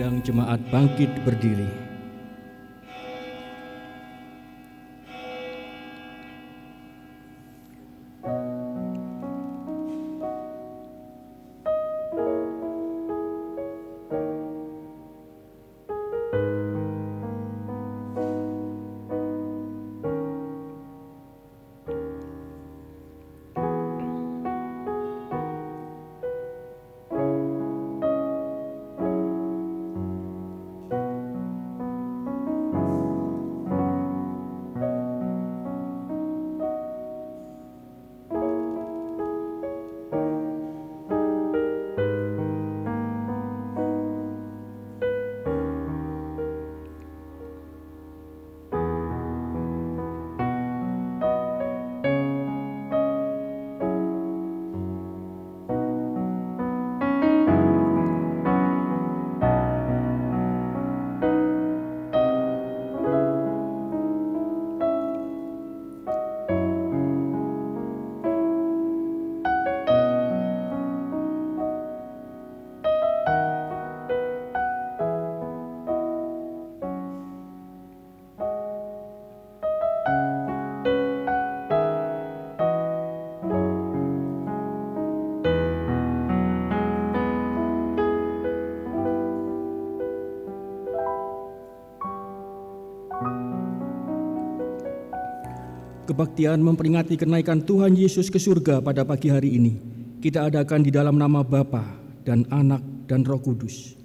Undang jemaat bangkit berdiri. Kebaktian memperingati kenaikan Tuhan Yesus ke surga pada pagi hari ini kita adakan di dalam nama Bapa dan Anak dan Roh Kudus.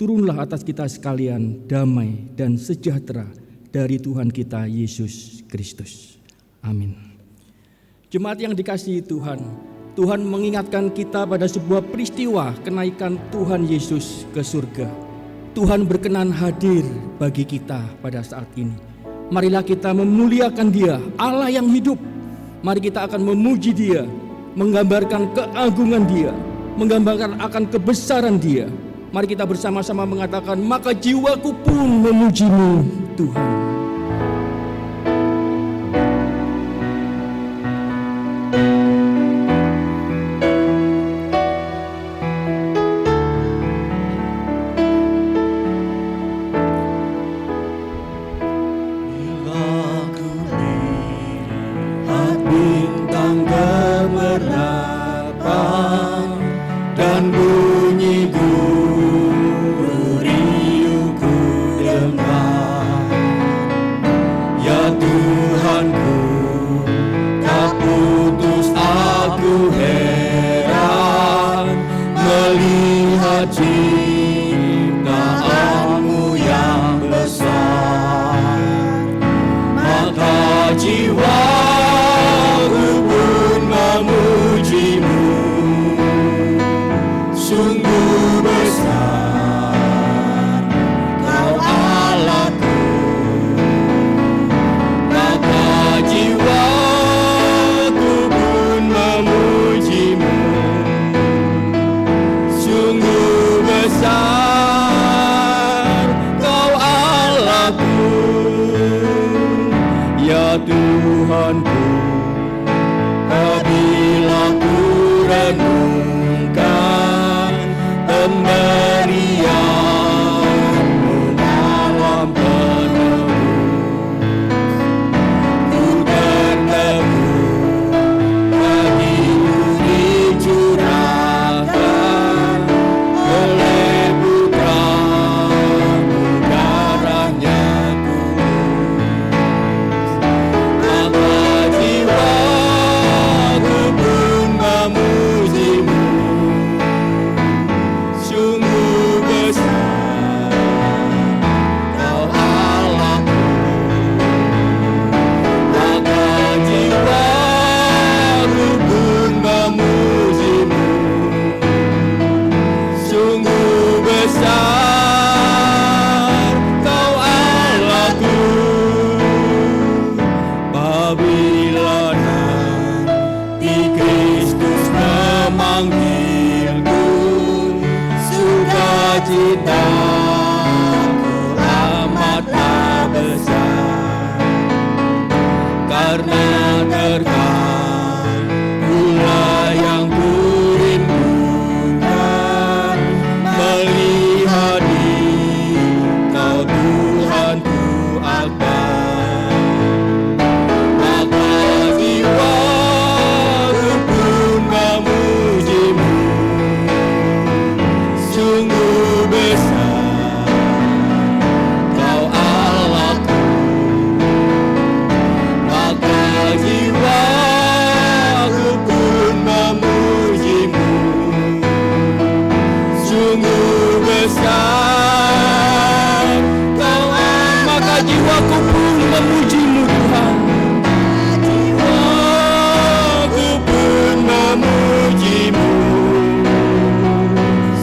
Turunlah atas kita sekalian damai dan sejahtera dari Tuhan kita Yesus Kristus. Amin. Jemaat yang dikasihi Tuhan, Tuhan mengingatkan kita pada sebuah peristiwa kenaikan Tuhan Yesus ke surga. Tuhan berkenan hadir bagi kita pada saat ini. Marilah kita memuliakan Dia, Allah yang hidup. Mari kita akan memuji Dia, menggambarkan keagungan Dia, menggambarkan akan kebesaran Dia. Mari kita bersama-sama mengatakan, maka jiwaku pun memuji-Mu, Tuhan. jiwaku pun memuji-Mu Tuhan. Jiwaku pun memuji-Mu,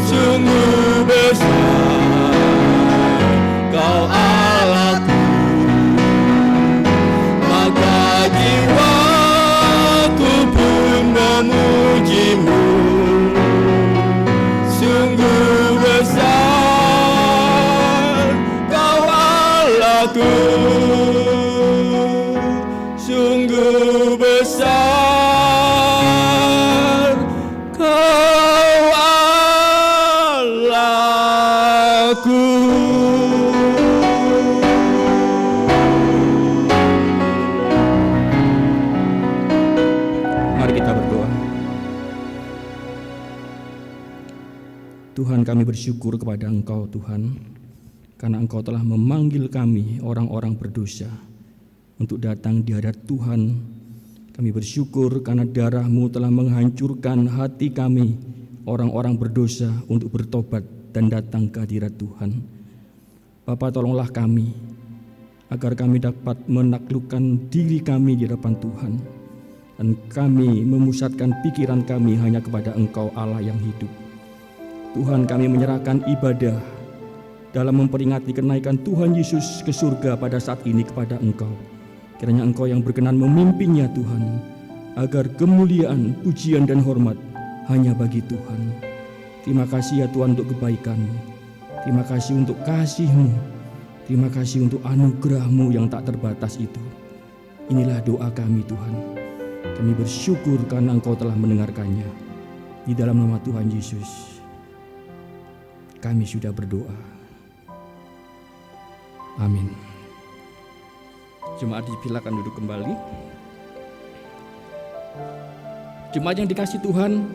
sungguh besar Kau Allahku. Maka jiwaku pun memuji-Mu, sungguh besar Kau Allahku. Sungguh besar Kau Allahku. Mari kita berdoa. Tuhan, kami bersyukur kepada Engkau Tuhan, karena Engkau telah memanggil kami orang-orang berdosa untuk datang di hadirat Tuhan. Kami bersyukur karena darah-Mu telah menghancurkan hati kami, orang-orang berdosa, untuk bertobat dan datang ke hadirat Tuhan. Bapa, tolonglah kami, agar kami dapat menaklukkan diri kami di hadapan Tuhan, dan kami memusatkan pikiran kami hanya kepada Engkau Allah yang hidup. Tuhan, kami menyerahkan ibadah dalam memperingati kenaikan Tuhan Yesus ke surga pada saat ini kepada Engkau. Kiranya Engkau yang berkenan memimpinnya Tuhan, agar kemuliaan, pujian dan hormat hanya bagi Tuhan. Terima kasih ya Tuhan untuk kebaikan-Mu. Terima kasih untuk kasih-Mu. Terima kasih untuk anugerah-Mu yang tak terbatas itu. Inilah doa kami Tuhan. Kami bersyukur karena Engkau telah mendengarkannya. Di dalam nama Tuhan Yesus kami sudah berdoa. Amin. Jemaat dipersilakan duduk kembali. Jemaat yang dikasihi Tuhan,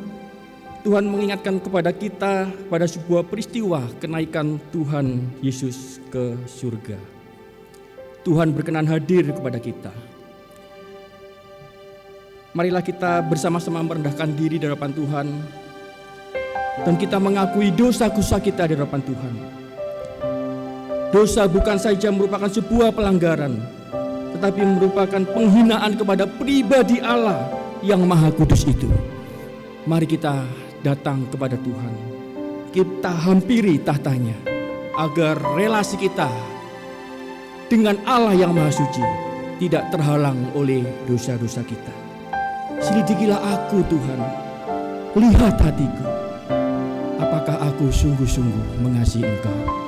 Tuhan mengingatkan kepada kita pada sebuah peristiwa kenaikan Tuhan Yesus ke surga. Tuhan berkenan hadir kepada kita. Marilah kita bersama-sama merendahkan diri di hadapan Tuhan, dan kita mengakui dosa-dosa kita di hadapan Tuhan. Dosa bukan saja merupakan sebuah pelanggaran, tetapi merupakan penghinaan kepada pribadi Allah yang Maha Kudus itu. Mari kita datang kepada Tuhan. Kita hampiri tahtanya, agar relasi kita dengan Allah yang Maha Suci tidak terhalang oleh dosa-dosa kita. Selidikilah aku Tuhan, lihat hatiku, apakah aku sungguh-sungguh mengasihi Engkau.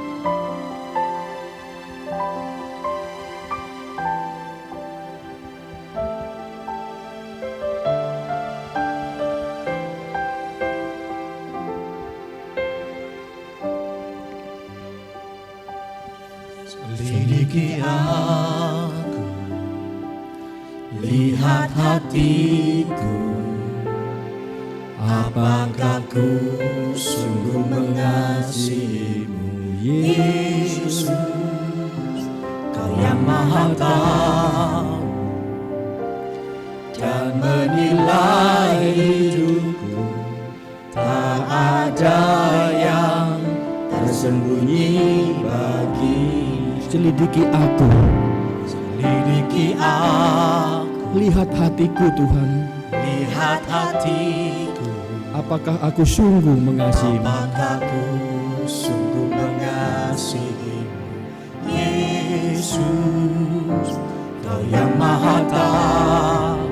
Selidiki aku, lihat hatiku, apakah ku sungguh mengasihi-Mu, Yesus. Kau yang Maha tahu dan menilai hidupku, tak ada yang tersembunyi bagi. Selidiki aku, lihat hatiku Tuhan, lihat hatiku, apakah aku sungguh mengasihi-Mu. apakah ku sungguh mengasihi-Mu, Yesus. Kau yang Maha tahu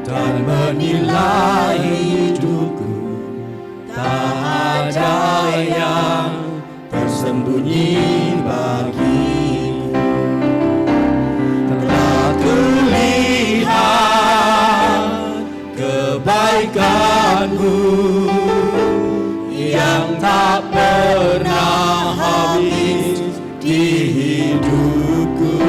dan menilai hidupku, tak ada yang tersembunyi bagimu. Telah kulihat kebaikan-Mu yang tak pernah habis di hidupku.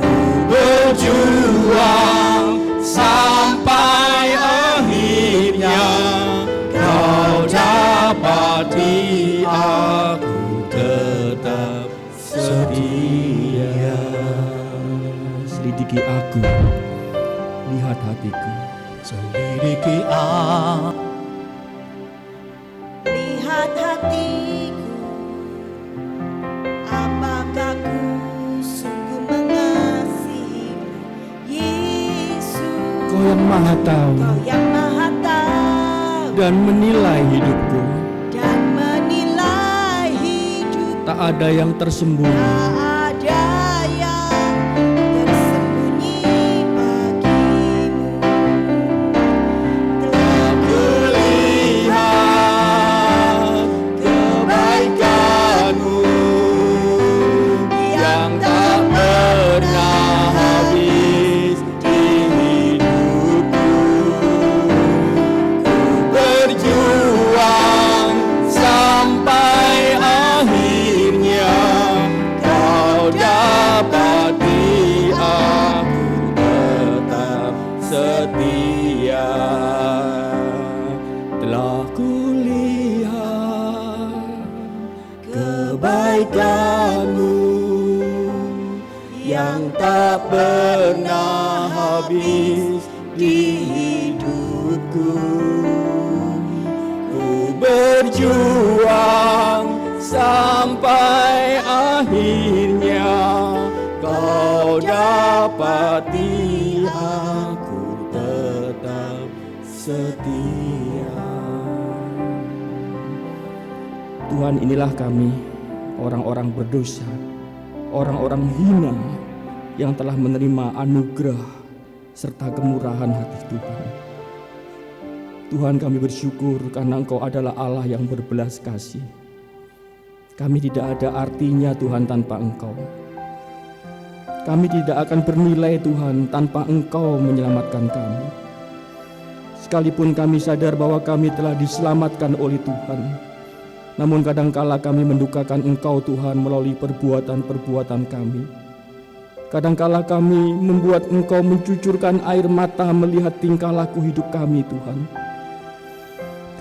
Ku berjuang sampai akhirnya Kau dapati aku tetap setia. Selidiki aku, lihat hatiku. Selidiki aku, lihat hatiku, yang maha tahu Engkau yang maha tahu dan menilai hidupku. dan menilai hidup. Tak ada yang tersembunyi Tak ada yang tersembunyi bagimu. Telah Kulihat kebaikan-Mu yang tak pernah habis di hidupku. Ku berjuang sampai akhirnya Kau dapati aku tetap setia. Telah kulihat kebaikan-Mu yang tak pernah habis di hidupku. Ku berjuang sampai akhirnya Kau dapati aku tetap setia. Tuhan, inilah kami, orang-orang berdosa, orang-orang hina yang telah menerima anugerah serta kemurahan hati Tuhan. Tuhan, kami bersyukur karena Engkau adalah Allah yang berbelas kasih. Kami tidak ada artinya Tuhan tanpa Engkau. Kami tidak akan bernilai Tuhan tanpa Engkau menyelamatkan kami. Sekalipun kami sadar bahwa kami telah diselamatkan oleh Tuhan, namun kadangkala kami mendukakan Engkau Tuhan melalui perbuatan-perbuatan kami. Kadangkala kami membuat Engkau mencucurkan air mata melihat tingkah laku hidup kami Tuhan.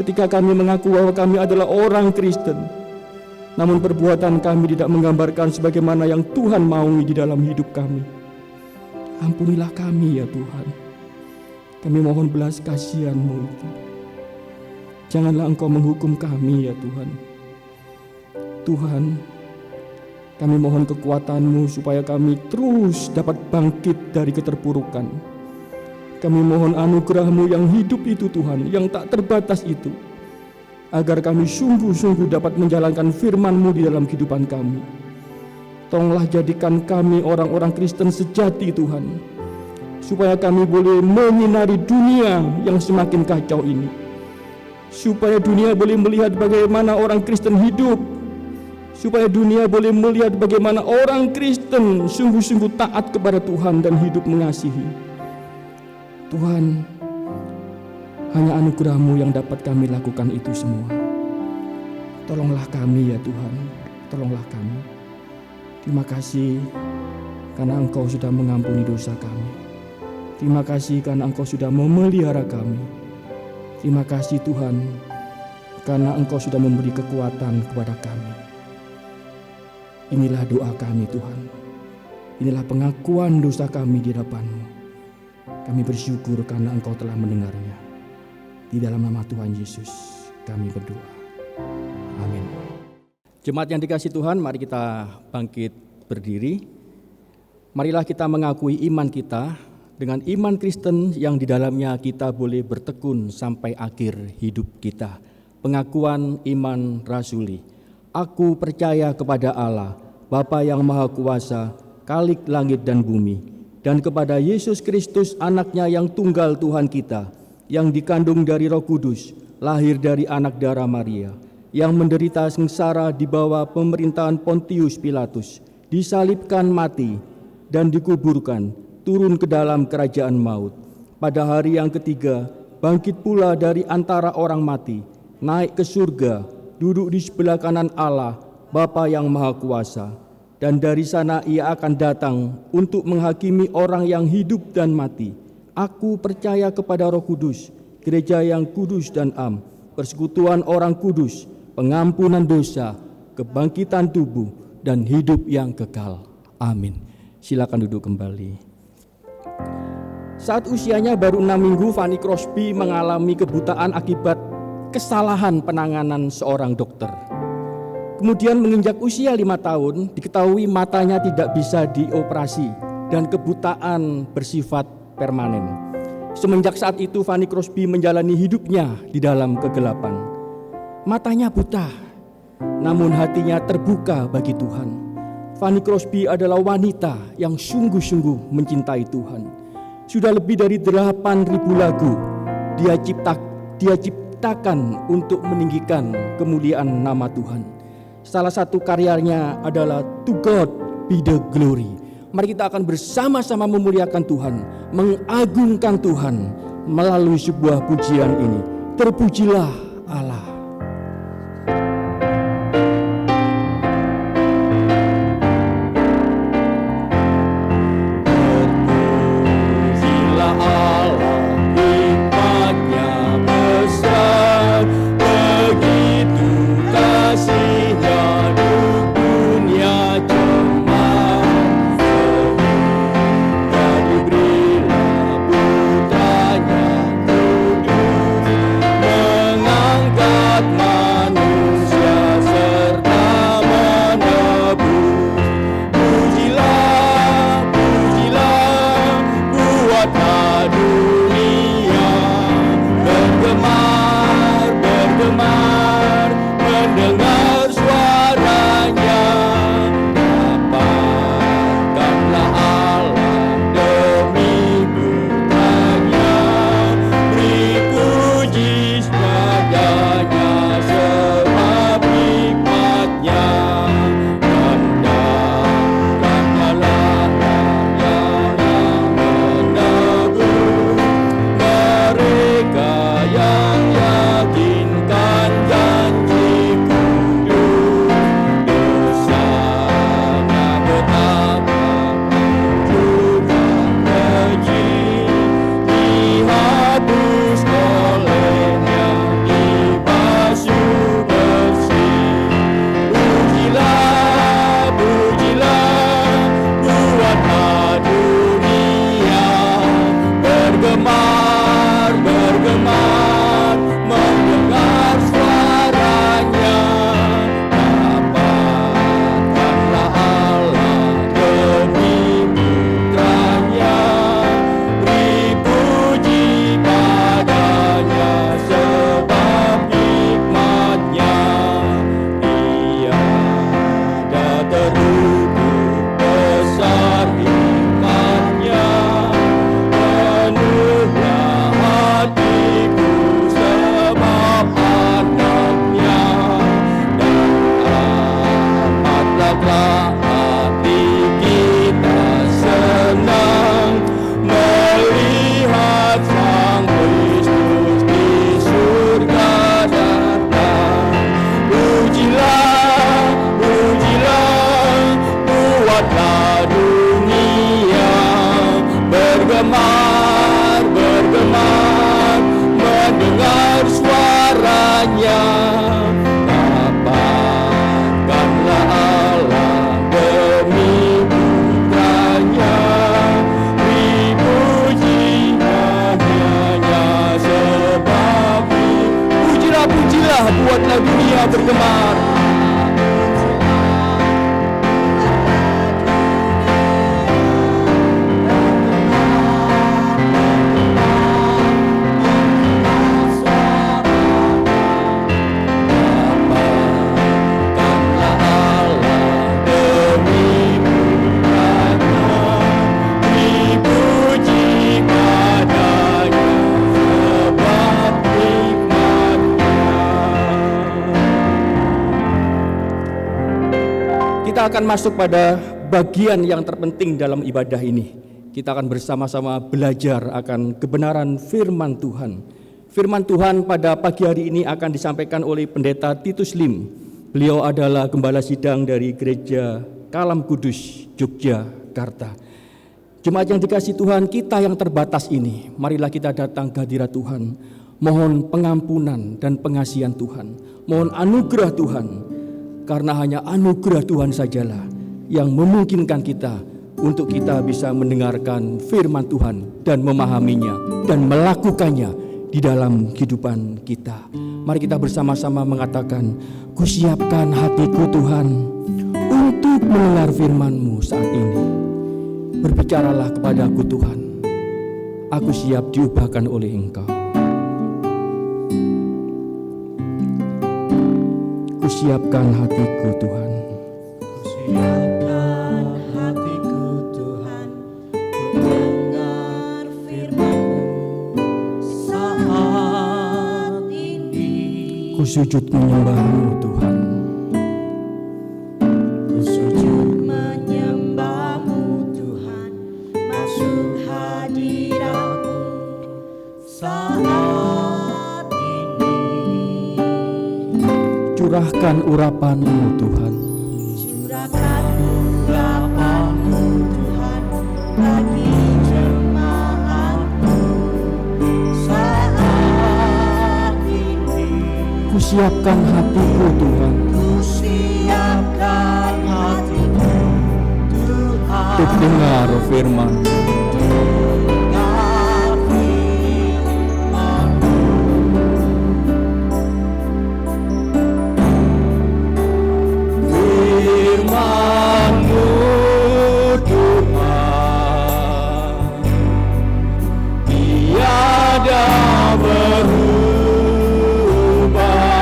Ketika kami mengaku bahwa kami adalah orang Kristen, namun perbuatan kami tidak menggambarkan sebagaimana yang Tuhan maui di dalam hidup kami. Ampunilah kami ya Tuhan. Kami mohon belas kasihan-Mu itu. Janganlah Engkau menghukum kami ya Tuhan. Tuhan, kami mohon kekuatan-Mu supaya kami terus dapat bangkit dari keterpurukan. Kami mohon anugerah-Mu yang hidup itu Tuhan, yang tak terbatas itu, agar kami sungguh-sungguh dapat menjalankan firman-Mu di dalam kehidupan kami. Tolonglah jadikan kami orang-orang Kristen sejati Tuhan, supaya kami boleh menyinari dunia yang semakin kacau ini. Supaya dunia boleh melihat bagaimana orang Kristen hidup. Supaya dunia boleh melihat bagaimana orang Kristen sungguh-sungguh taat kepada Tuhan dan hidup mengasihi. Tuhan, hanya anugerah-Mu yang dapat kami lakukan itu semua. Tolonglah kami ya Tuhan, tolonglah kami. Terima kasih karena Engkau sudah mengampuni dosa kami. Terima kasih karena Engkau sudah memelihara kami. Terima kasih Tuhan, karena Engkau sudah memberi kekuatan kepada kami. Inilah doa kami Tuhan. Inilah pengakuan dosa kami di hadapan-Mu. Kami bersyukur karena Engkau telah mendengarnya. Di dalam nama Tuhan Yesus kami berdoa. Amin. Jemaat yang dikasihi Tuhan, mari kita bangkit berdiri. Marilah kita mengakui iman kita dengan iman Kristen yang di dalamnya kita boleh bertekun sampai akhir hidup kita. Pengakuan iman rasuli. Aku percaya kepada Allah, Bapa yang Maha Kuasa, Khalik langit dan bumi, dan kepada Yesus Kristus anaknya yang tunggal Tuhan kita, yang dikandung dari Roh Kudus, lahir dari anak darah Maria, yang menderita sengsara di bawah pemerintahan Pontius Pilatus, disalibkan mati, dan dikuburkan, turun ke dalam kerajaan maut. Pada hari yang ketiga, bangkit pula dari antara orang mati, naik ke surga, duduk di sebelah kanan Allah, Bapa yang Maha Kuasa. Dan dari sana ia akan datang untuk menghakimi orang yang hidup dan mati. Aku percaya kepada Roh Kudus, gereja yang kudus dan am, persekutuan orang kudus, pengampunan dosa, kebangkitan tubuh, dan hidup yang kekal. Amin. Silakan duduk kembali. Saat usianya baru 6 minggu, Fanny Crosby mengalami kebutaan akibat kesalahan penanganan seorang dokter. Kemudian menginjak usia 5 tahun, diketahui matanya tidak bisa dioperasi dan kebutaan bersifat permanen. Semenjak saat itu Fanny Crosby menjalani hidupnya di dalam kegelapan. Matanya buta, namun hatinya terbuka bagi Tuhan. Fanny Crosby adalah wanita yang sungguh-sungguh mencintai Tuhan. Sudah lebih dari 8.000 lagu dia ciptakan untuk meninggikan kemuliaan nama Tuhan. Salah satu karyanya adalah To God Be the Glory. Mari kita akan bersama-sama memuliakan Tuhan, mengagungkan Tuhan melalui sebuah pujian ini. Terpujilah Allah. Buatlah dunia bergemar. Kita akan masuk pada bagian yang terpenting dalam ibadah ini. Kita akan bersama-sama belajar akan kebenaran firman Tuhan. Firman Tuhan pada pagi hari ini akan disampaikan oleh Pendeta Titus Lim. Beliau adalah gembala sidang dari Gereja Kalam Kudus, Yogyakarta. Jemaat yang dikasihi Tuhan, kita yang terbatas ini, marilah kita datang ke hadirat Tuhan. Mohon pengampunan dan pengasihan Tuhan. Mohon anugerah Tuhan. Karena hanya anugerah Tuhan sajalah yang memungkinkan kita untuk kita bisa mendengarkan firman Tuhan dan memahaminya dan melakukannya di dalam kehidupan kita. Mari kita bersama-sama mengatakan, "Kusiapkan hatiku Tuhan untuk mendengar firman-Mu saat ini. Berbicaralah kepadaku Tuhan. Aku siap diubahkan oleh Engkau. Kusiapkan hatiku Tuhan. Siapkan hatiku Tuhan, untuk mendengar firman-Mu saat ini. Ku sujud menyembah-Mu Tuhan. Ku sujud menyembah-Mu Tuhan, masuk hadirat-Mu saat ini. Curahkan urapan-Mu Tuhan. Curahkan urapan-Mu Tuhan bagi jemaat-Mu saat ini. Kusiapkan hatiku Tuhan, Ku siapkan hatiku Tuhan, untuk dengar firman. dengar firman-Mu. Firman-Mu Tuhan tiada berubah. Dahulu,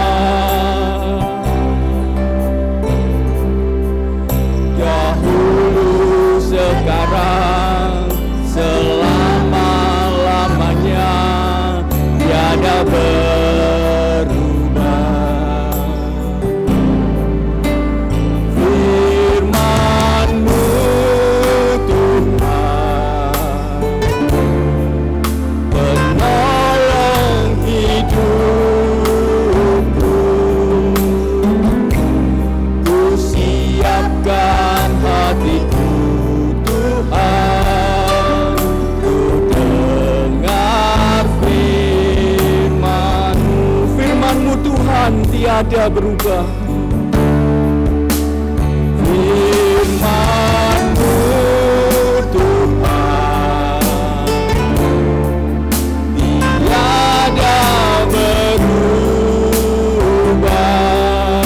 sekarang, selama-lamanya tiada berubah. Firman-Mu Tuhan, penolong hidupku. Ku siapkan hatiku Tuhan, ku dengar firman-Mu. Firman-Mu Tuhan tiada berubah. Firman-Mu Tuhan tiada berubah.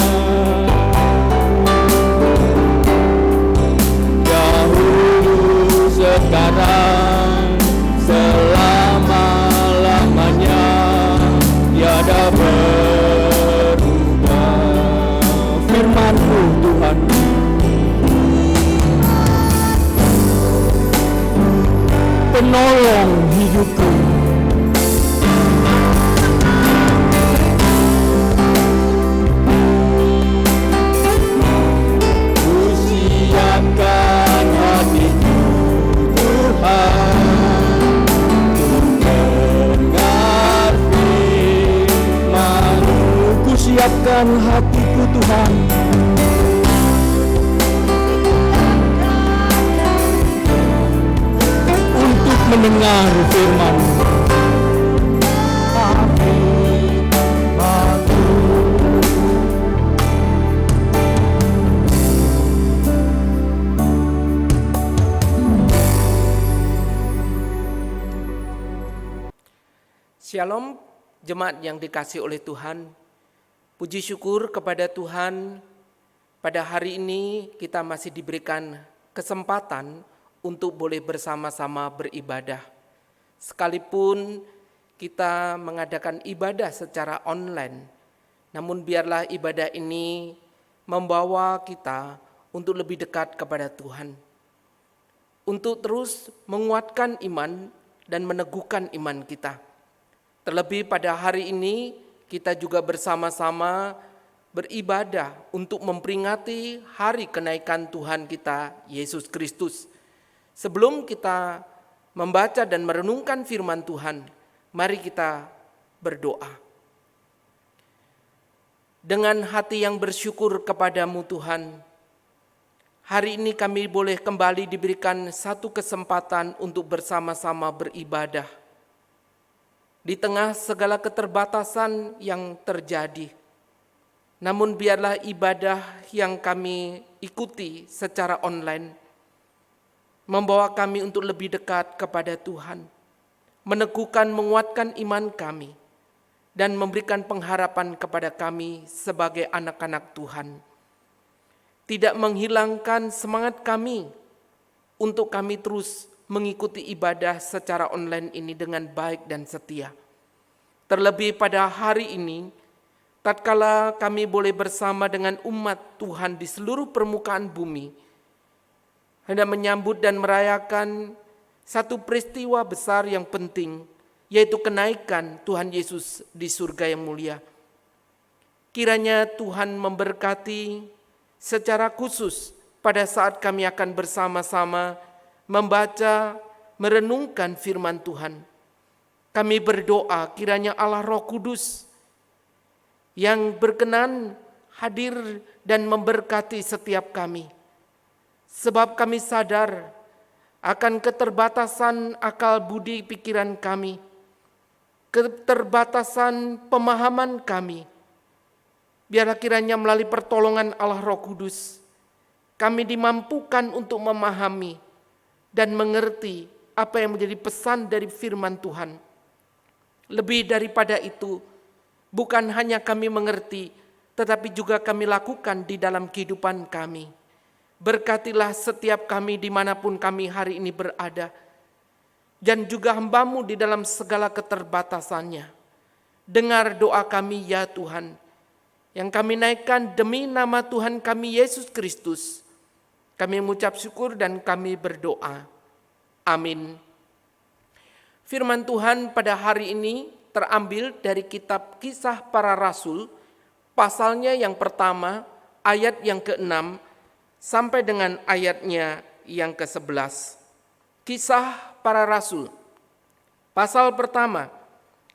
Dahulu, sekarang, selama-lamanya tiada berubah. Firman-Mu Tuhan, penolong hidupku. Ku siapkan hatiku Tuhan, untuk dengar firman-Mu. Ku siapkan hatiku Tuhan, Untuk mendengar firman-Mu. Shalom, jemaat yang dikasihi oleh Tuhan. Puji syukur kepada Tuhan, pada hari ini kita masih diberikan kesempatan untuk boleh bersama-sama beribadah. Sekalipun kita mengadakan ibadah secara online, namun biarlah ibadah ini membawa kita untuk lebih dekat kepada Tuhan, untuk terus menguatkan iman dan meneguhkan iman kita. Terlebih pada hari ini kita juga bersama-sama beribadah untuk memperingati hari kenaikan Tuhan kita Yesus Kristus. Sebelum kita membaca dan merenungkan firman Tuhan, mari kita berdoa. Dengan hati yang bersyukur kepadamu Tuhan, hari ini kami boleh kembali diberikan satu kesempatan untuk bersama-sama beribadah. Di tengah segala keterbatasan yang terjadi, namun biarlah ibadah yang kami ikuti secara online membawa kami untuk lebih dekat kepada Tuhan, meneguhkan, menguatkan iman kami, dan memberikan pengharapan kepada kami sebagai anak-anak Tuhan. Tidak menghilangkan semangat kami untuk kami terus mengikuti ibadah secara online ini dengan baik dan setia. Terlebih pada hari ini, tatkala kami boleh bersama dengan umat Tuhan di seluruh permukaan bumi, hendak menyambut dan merayakan satu peristiwa besar yang penting, yaitu kenaikan Tuhan Yesus di surga yang mulia. Kiranya Tuhan memberkati secara khusus pada saat kami akan bersama-sama membaca, merenungkan firman Tuhan. Kami berdoa kiranya Allah Roh Kudus yang berkenan hadir dan memberkati setiap kami. Sebab kami sadar akan keterbatasan akal budi pikiran kami, keterbatasan pemahaman kami. Biarlah kiranya melalui pertolongan Allah Roh Kudus, kami dimampukan untuk memahami dan mengerti apa yang menjadi pesan dari firman Tuhan. Lebih daripada itu, bukan hanya kami mengerti, tetapi juga kami lakukan di dalam kehidupan kami. Berkatilah setiap kami dimanapun kami hari ini berada, dan juga hamba-Mu di dalam segala keterbatasannya. Dengar doa kami ya Tuhan, yang kami naikkan demi nama Tuhan kami Yesus Kristus. Kami mengucap syukur dan kami berdoa. Amin. Firman Tuhan pada hari ini terambil dari kitab Kisah Para Rasul, pasalnya yang pertama, ayat yang ke-6, sampai dengan ayatnya yang ke-11. Kisah Para Rasul, pasal pertama,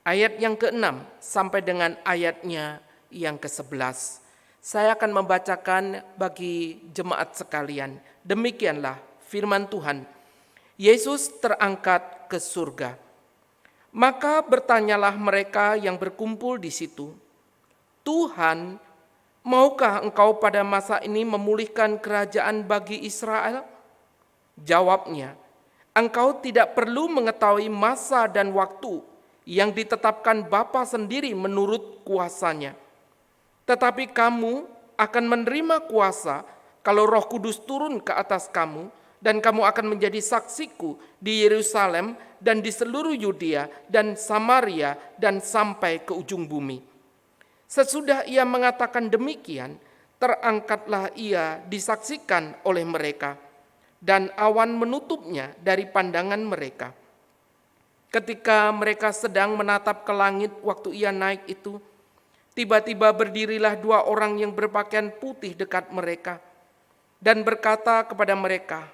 ayat yang ke-6, sampai dengan ayatnya yang ke-11. Saya akan membacakan bagi jemaat sekalian. Demikianlah firman Tuhan. Yesus terangkat ke surga. Maka bertanyalah mereka yang berkumpul di situ, Tuhan, maukah engkau pada masa ini memulihkan kerajaan bagi Israel? Jawabnya, engkau tidak perlu mengetahui masa dan waktu yang ditetapkan Bapa sendiri menurut kuasanya. Tetapi kamu akan menerima kuasa kalau Roh Kudus turun ke atas kamu, dan kamu akan menjadi saksiku di Yerusalem dan di seluruh Yudea dan Samaria dan sampai ke ujung bumi. Sesudah ia mengatakan demikian, terangkatlah ia disaksikan oleh mereka, dan awan menutupnya dari pandangan mereka. Ketika mereka sedang menatap ke langit waktu ia naik itu, tiba-tiba berdirilah dua orang yang berpakaian putih dekat mereka, dan berkata kepada mereka,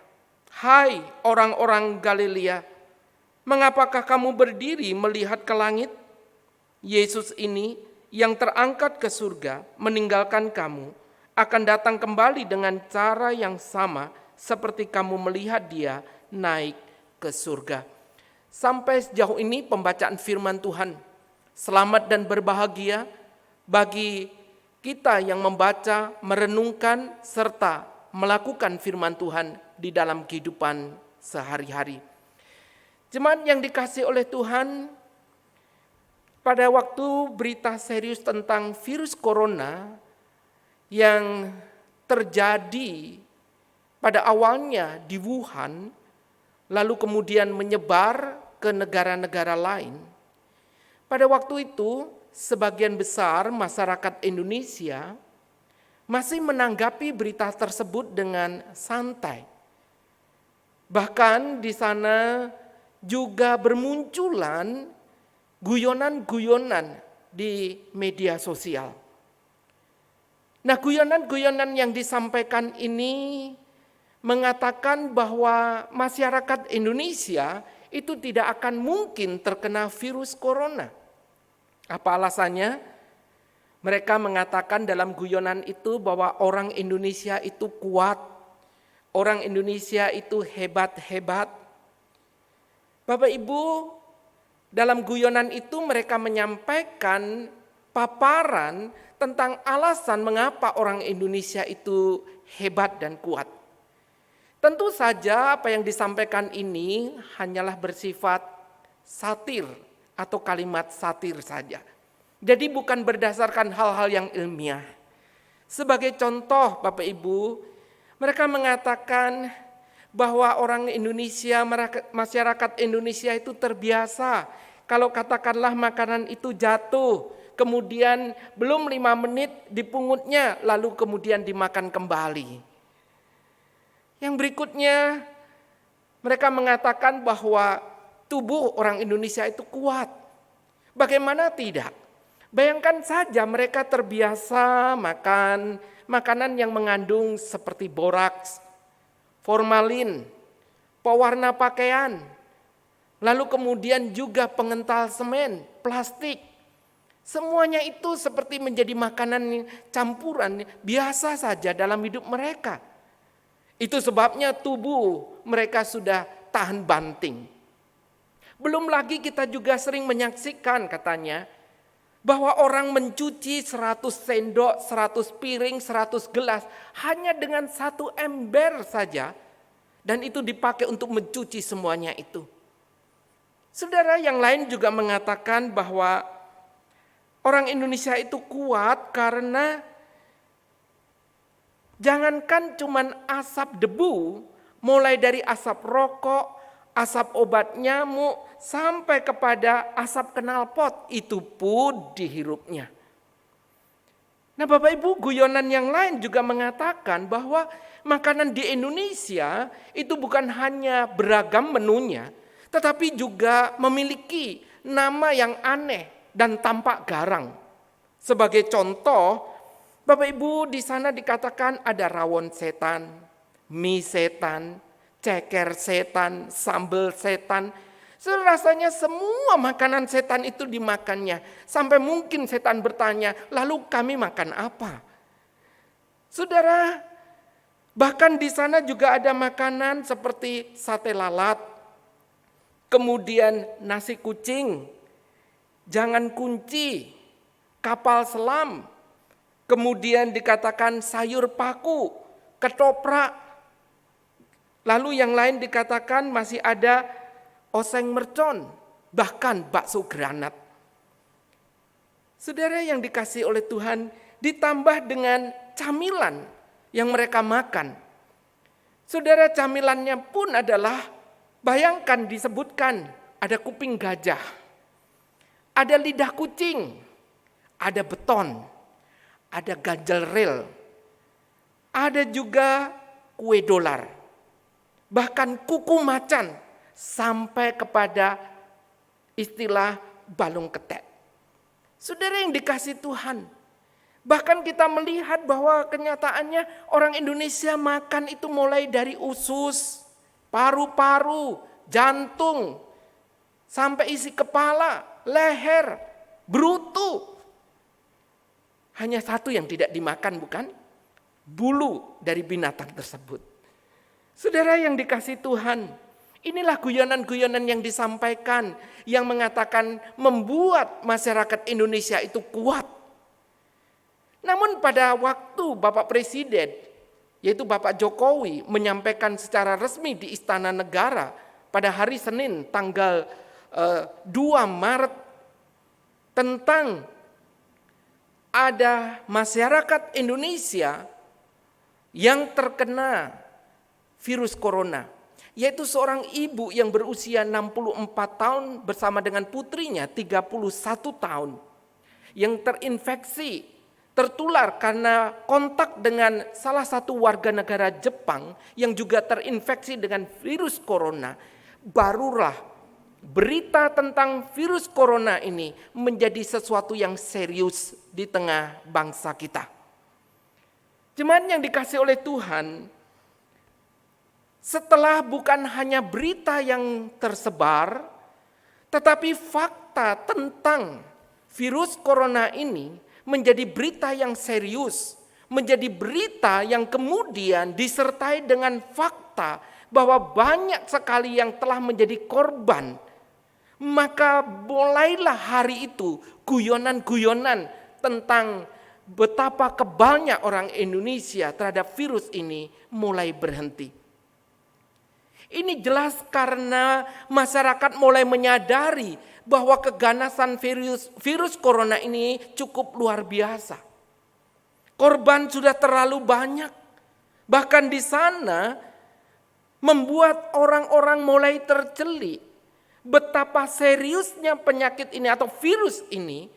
"Hai orang-orang Galilea, mengapakah kamu berdiri melihat ke langit? Yesus ini yang terangkat ke surga meninggalkan kamu, akan datang kembali dengan cara yang sama seperti kamu melihat dia naik ke surga." Sampai sejauh ini pembacaan firman Tuhan. Selamat dan berbahagia bagi kita yang membaca, merenungkan, serta melakukan firman Tuhan di dalam kehidupan sehari-hari. Jemaat yang dikasihi oleh Tuhan, pada waktu berita serius tentang virus corona yang terjadi pada awalnya di Wuhan, lalu kemudian menyebar ke negara-negara lain. Pada waktu itu, sebagian besar masyarakat Indonesia masih menanggapi berita tersebut dengan santai. Bahkan di sana juga bermunculan guyonan-guyonan di media sosial. Nah, guyonan-guyonan yang disampaikan ini mengatakan bahwa masyarakat Indonesia itu tidak akan mungkin terkena virus corona. Apa alasannya? Mereka mengatakan dalam guyonan itu bahwa orang Indonesia itu kuat, orang Indonesia itu hebat-hebat. Bapak Ibu, dalam guyonan itu mereka menyampaikan paparan tentang alasan mengapa orang Indonesia itu hebat dan kuat. Tentu saja apa yang disampaikan ini hanyalah bersifat satir atau kalimat satir saja. Jadi bukan berdasarkan hal-hal yang ilmiah. Sebagai contoh Bapak Ibu, mereka mengatakan bahwa orang Indonesia, masyarakat Indonesia itu terbiasa kalau katakanlah makanan itu jatuh, kemudian belum 5 menit dipungutnya, lalu kemudian dimakan kembali. Yang berikutnya, mereka mengatakan bahwa tubuh orang Indonesia itu kuat. Bagaimana tidak? Bayangkan saja mereka terbiasa makan makanan yang mengandung seperti boraks, formalin, pewarna pakaian, lalu kemudian juga pengental semen, plastik. Semuanya itu seperti menjadi makanan campuran biasa saja dalam hidup mereka. Itu sebabnya tubuh mereka sudah tahan banting. Belum lagi kita juga sering menyaksikan katanya bahwa orang mencuci 100 sendok, 100 piring, 100 gelas hanya dengan 1 ember saja, dan itu dipakai untuk mencuci semuanya itu. Saudara, yang lain juga mengatakan bahwa orang Indonesia itu kuat karena jangankan cuman asap debu, mulai dari asap rokok, asap obat nyamuk, sampai kepada asap knalpot, itu pun dihirupnya. Nah Bapak Ibu, guyonan yang lain juga mengatakan bahwa makanan di Indonesia itu bukan hanya beragam menunya, tetapi juga memiliki nama yang aneh dan tampak garang. Sebagai contoh, Bapak Ibu, di sana dikatakan ada rawon setan, mie setan, ceker setan, sambal setan. Rasanya semua makanan setan itu dimakannya. Sampai mungkin setan bertanya, lalu kami makan apa? Saudara, bahkan di sana juga ada makanan seperti sate lalat, kemudian nasi kucing, jangan kunci, kapal selam, kemudian dikatakan sayur paku, ketoprak. Lalu yang lain dikatakan masih ada oseng mercon, bahkan bakso granat. Saudara yang dikasihi oleh Tuhan, ditambah dengan camilan yang mereka makan. Saudara, camilannya pun adalah, bayangkan disebutkan, ada kuping gajah, ada lidah kucing, ada beton, ada ganjel rel, ada juga kue dolar. Bahkan kuku macan, sampai kepada istilah balung ketek. Saudara yang dikasihi Tuhan, bahkan kita melihat bahwa kenyataannya orang Indonesia makan itu mulai dari usus, paru-paru, jantung, sampai isi kepala, leher, brutu. Hanya satu yang tidak dimakan, bukan? Bulu dari binatang tersebut. Saudara yang dikasihi Tuhan, inilah guyonan-guyonan yang disampaikan, yang mengatakan membuat masyarakat Indonesia itu kuat. Namun pada waktu Bapak Presiden, yaitu Bapak Jokowi, menyampaikan secara resmi di Istana Negara pada hari Senin tanggal 2 Maret tentang ada masyarakat Indonesia yang terkena virus corona, yaitu seorang ibu yang berusia 64 tahun bersama dengan putrinya 31 tahun yang terinfeksi, tertular karena kontak dengan salah satu warga negara Jepang yang juga terinfeksi dengan virus corona. Barulah berita tentang virus corona ini menjadi sesuatu yang serius di tengah bangsa kita. Jemaat yang dikasihi oleh Tuhan, setelah bukan hanya berita yang tersebar, tetapi fakta tentang virus corona ini menjadi berita yang serius, menjadi berita yang kemudian disertai dengan fakta bahwa banyak sekali yang telah menjadi korban. Maka mulailah hari itu guyonan-guyonan tentang betapa kebalnya orang Indonesia terhadap virus ini mulai berhenti. Ini jelas karena masyarakat mulai menyadari bahwa keganasan virus corona ini cukup luar biasa. Korban sudah terlalu banyak. Bahkan di sana membuat orang-orang mulai tercelik betapa seriusnya penyakit ini atau virus ini,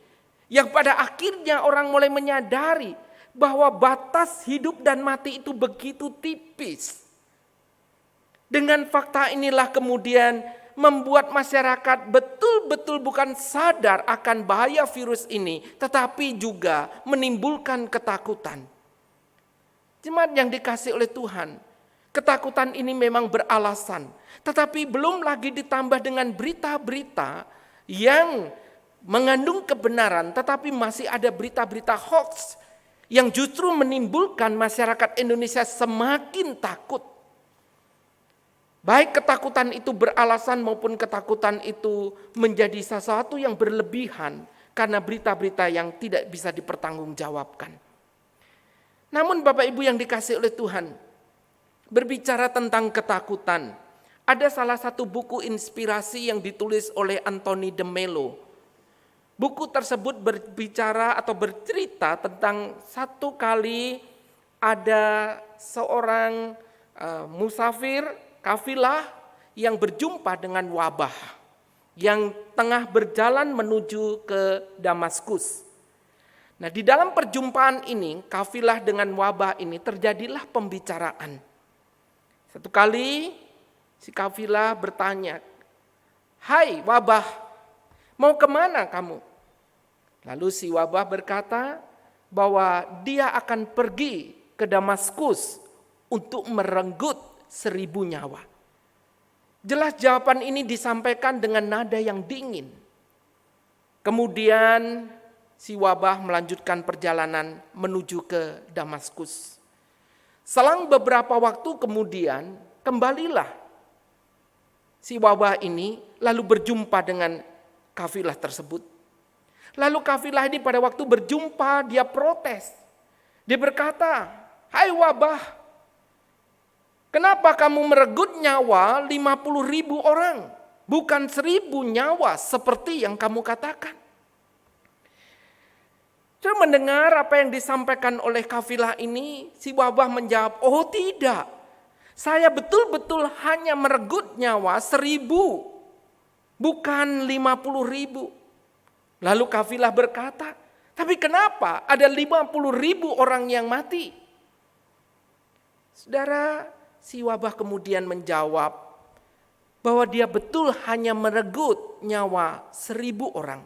yang pada akhirnya orang mulai menyadari bahwa batas hidup dan mati itu begitu tipis. Dengan fakta inilah kemudian membuat masyarakat betul-betul bukan sadar akan bahaya virus ini, tetapi juga menimbulkan ketakutan. Jemaat yang dikasihi oleh Tuhan, ketakutan ini memang beralasan, tetapi belum lagi ditambah dengan berita-berita yang mengandung kebenaran, tetapi masih ada berita-berita hoax yang justru menimbulkan masyarakat Indonesia semakin takut. Baik ketakutan itu beralasan maupun ketakutan itu menjadi sesuatu yang berlebihan karena berita-berita yang tidak bisa dipertanggungjawabkan. Namun Bapak Ibu yang dikasihi oleh Tuhan, berbicara tentang ketakutan, ada salah satu buku inspirasi yang ditulis oleh Anthony de Mello. Buku tersebut berbicara atau bercerita tentang satu kali ada seorang musafir kafilah yang berjumpa dengan wabah yang tengah berjalan menuju ke Damaskus. Nah, di dalam perjumpaan ini, kafilah dengan wabah ini terjadilah pembicaraan. Satu kali si kafilah bertanya, "Hai wabah, mau kemana kamu?" Lalu si wabah berkata bahwa dia akan pergi ke Damaskus untuk merenggut 1000 nyawa. Jelas jawaban ini disampaikan dengan nada yang dingin. Kemudian si wabah melanjutkan perjalanan menuju ke Damaskus. Selang beberapa waktu kemudian kembalilah si wabah ini lalu berjumpa dengan kafilah tersebut. Lalu kafilah ini pada waktu berjumpa dia protes. Dia berkata, "Hai wabah, kenapa kamu merenggut nyawa 50.000 orang, bukan 1.000 nyawa seperti yang kamu katakan?" Saya mendengar apa yang disampaikan oleh kafilah ini, si wabah menjawab, "Oh tidak, saya betul-betul hanya merenggut nyawa 1.000, bukan 50.000. Lalu kafilah berkata, "Tapi kenapa ada 50.000 orang yang mati?" Saudara, si wabah kemudian menjawab bahwa dia betul hanya merenggut nyawa 1.000 orang.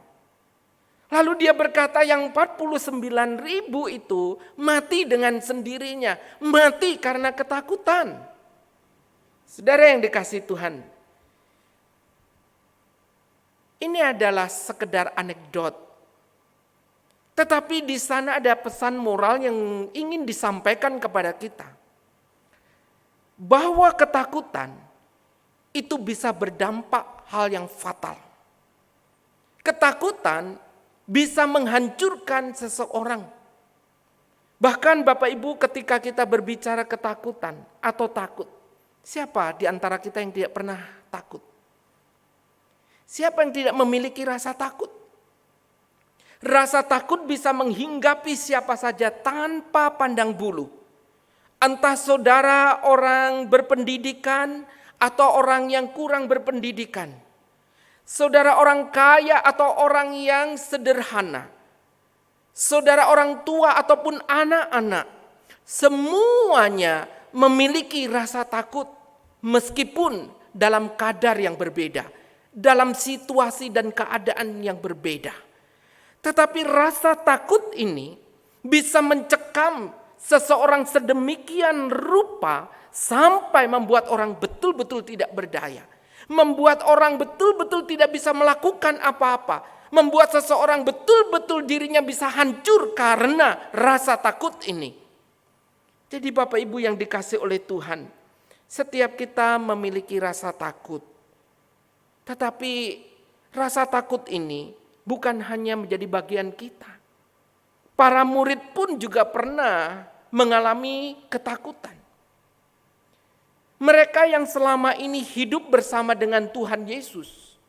Lalu dia berkata yang 49.000 itu mati dengan sendirinya, mati karena ketakutan. Saudara yang dikasihi Tuhan, ini adalah sekedar anekdot. Tetapi di sana ada pesan moral yang ingin disampaikan kepada kita. Bahwa ketakutan itu bisa berdampak hal yang fatal. Ketakutan bisa menghancurkan seseorang. Bahkan Bapak Ibu ketika kita berbicara ketakutan atau takut, siapa di antara kita yang tidak pernah takut? Siapa yang tidak memiliki rasa takut? Rasa takut bisa menghinggapi siapa saja tanpa pandang bulu. Entah saudara orang berpendidikan atau orang yang kurang berpendidikan. Saudara orang kaya atau orang yang sederhana. Saudara orang tua ataupun anak-anak. Semuanya memiliki rasa takut meskipun dalam kadar yang berbeda. Dalam situasi dan keadaan yang berbeda. Tetapi rasa takut ini bisa mencekam seseorang sedemikian rupa sampai membuat orang betul-betul tidak berdaya. Membuat orang betul-betul tidak bisa melakukan apa-apa. Membuat seseorang betul-betul dirinya bisa hancur karena rasa takut ini. Jadi Bapak Ibu yang dikasihi oleh Tuhan, setiap kita memiliki rasa takut. Tetapi rasa takut ini bukan hanya menjadi bagian kita. Para murid pun juga pernah mengalami ketakutan. Mereka yang selama ini hidup bersama dengan Tuhan Yesus,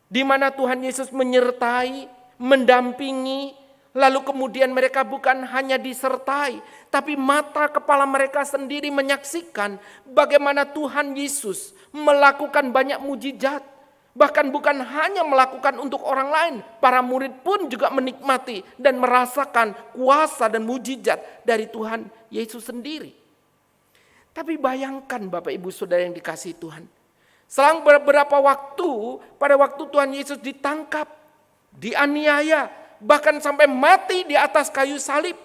di mana Tuhan Yesus menyertai, mendampingi, Lalu kemudian mereka bukan hanya disertai, tapi mata kepala mereka sendiri menyaksikan bagaimana Tuhan Yesus melakukan banyak mujizat. Bahkan bukan hanya melakukan untuk orang lain, para murid pun juga menikmati dan merasakan kuasa dan mujizat dari Tuhan Yesus sendiri. Tapi bayangkan Bapak Ibu Saudara yang dikasihi Tuhan, selang beberapa waktu, pada waktu Tuhan Yesus ditangkap, dianiaya, bahkan sampai mati di atas kayu salib.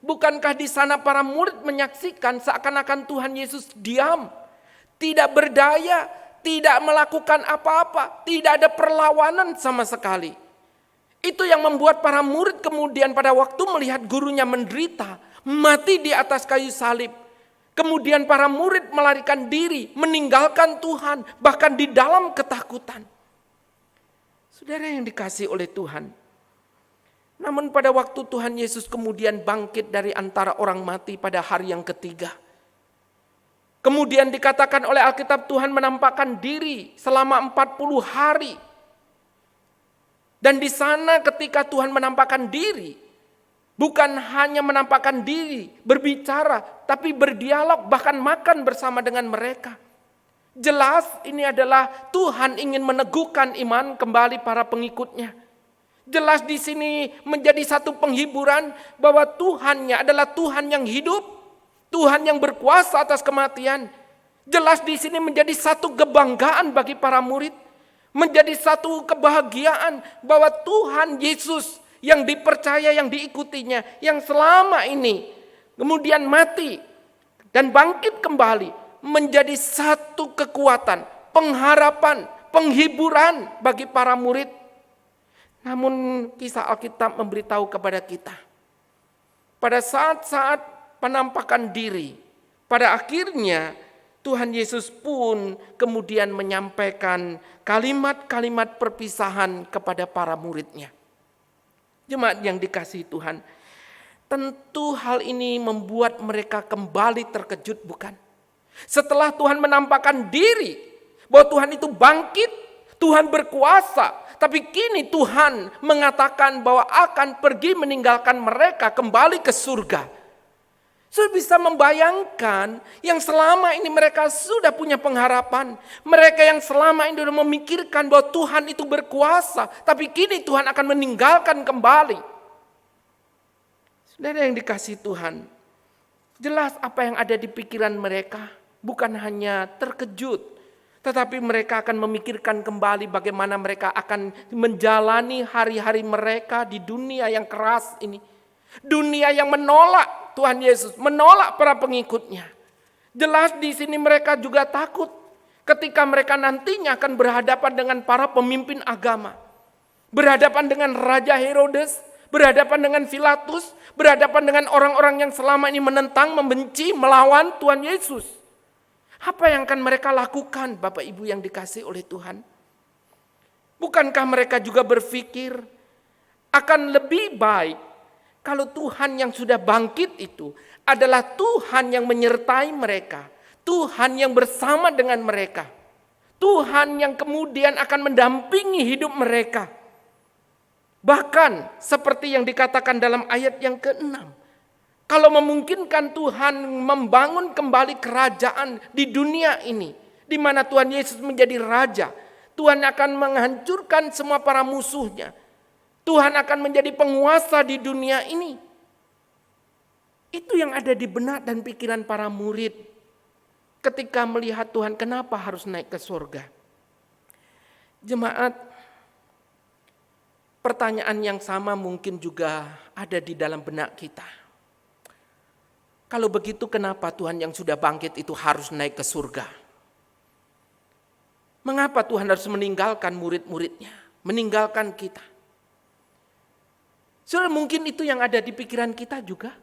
Bukankah di sana para murid menyaksikan seakan-akan Tuhan Yesus diam, tidak berdaya, tidak melakukan apa-apa, tidak ada perlawanan sama sekali. Itu yang membuat para murid kemudian pada waktu melihat gurunya menderita, mati di atas kayu salib. Kemudian para murid melarikan diri, meninggalkan Tuhan, bahkan di dalam ketakutan. Saudara yang dikasihi oleh Tuhan, namun pada waktu Tuhan Yesus kemudian bangkit dari antara orang mati pada hari yang ketiga, kemudian dikatakan oleh Alkitab Tuhan menampakkan diri selama 40 hari. Dan di sana ketika Tuhan menampakkan diri, bukan hanya menampakkan diri, berbicara, tapi berdialog, bahkan makan bersama dengan mereka. Jelas ini adalah Tuhan ingin meneguhkan iman kembali para pengikutnya. Jelas di sini menjadi satu penghiburan bahwa Tuhannya adalah Tuhan yang hidup, Tuhan yang berkuasa atas kematian. Jelas di sini menjadi satu kebanggaan bagi para murid, menjadi satu kebahagiaan bahwa Tuhan Yesus yang dipercaya, yang diikutinya, yang selama ini kemudian mati dan bangkit kembali, menjadi satu kekuatan, pengharapan, penghiburan bagi para murid. Namun kisah Alkitab memberitahu kepada kita, pada saat-saat penampakan diri, pada akhirnya Tuhan Yesus pun kemudian menyampaikan kalimat-kalimat perpisahan kepada para muridnya. Jemaat yang dikasihi Tuhan, tentu hal ini membuat mereka kembali terkejut, bukan? Setelah Tuhan menampakkan diri bahwa Tuhan itu bangkit, Tuhan berkuasa, tapi kini Tuhan mengatakan bahwa akan pergi meninggalkan mereka kembali ke surga. Sudah bisa membayangkan yang selama ini mereka sudah punya pengharapan. Mereka yang selama ini sudah memikirkan bahwa Tuhan itu berkuasa, tapi kini Tuhan akan meninggalkan kembali. Saudara yang dikasihi Tuhan, jelas apa yang ada di pikiran mereka bukan hanya terkejut, tetapi mereka akan memikirkan kembali bagaimana mereka akan menjalani hari-hari mereka di dunia yang keras ini. Dunia yang menolak Tuhan Yesus, menolak para pengikutnya. Jelas di sini mereka juga takut ketika mereka nantinya akan berhadapan dengan para pemimpin agama. Berhadapan dengan Raja Herodes, berhadapan dengan Pilatus, berhadapan dengan orang-orang yang selama ini menentang, membenci, melawan Tuhan Yesus. Apa yang akan mereka lakukan, Bapak Ibu yang dikasihi oleh Tuhan? Bukankah mereka juga berpikir akan lebih baik kalau Tuhan yang sudah bangkit itu adalah Tuhan yang menyertai mereka, Tuhan yang bersama dengan mereka, Tuhan yang kemudian akan mendampingi hidup mereka. Bahkan seperti yang dikatakan dalam ayat yang ke-6, kalau memungkinkan Tuhan membangun kembali kerajaan di dunia ini, di mana Tuhan Yesus menjadi raja, Tuhan akan menghancurkan semua para musuhnya. Tuhan akan menjadi penguasa di dunia ini. Itu yang ada di benak dan pikiran para murid ketika melihat Tuhan kenapa harus naik ke surga. Jemaat, pertanyaan yang sama mungkin juga ada di dalam benak kita. Kalau begitu kenapa Tuhan yang sudah bangkit itu harus naik ke surga? Mengapa Tuhan harus meninggalkan murid-muridnya, meninggalkan kita? Saudara, mungkin itu yang ada di pikiran kita juga.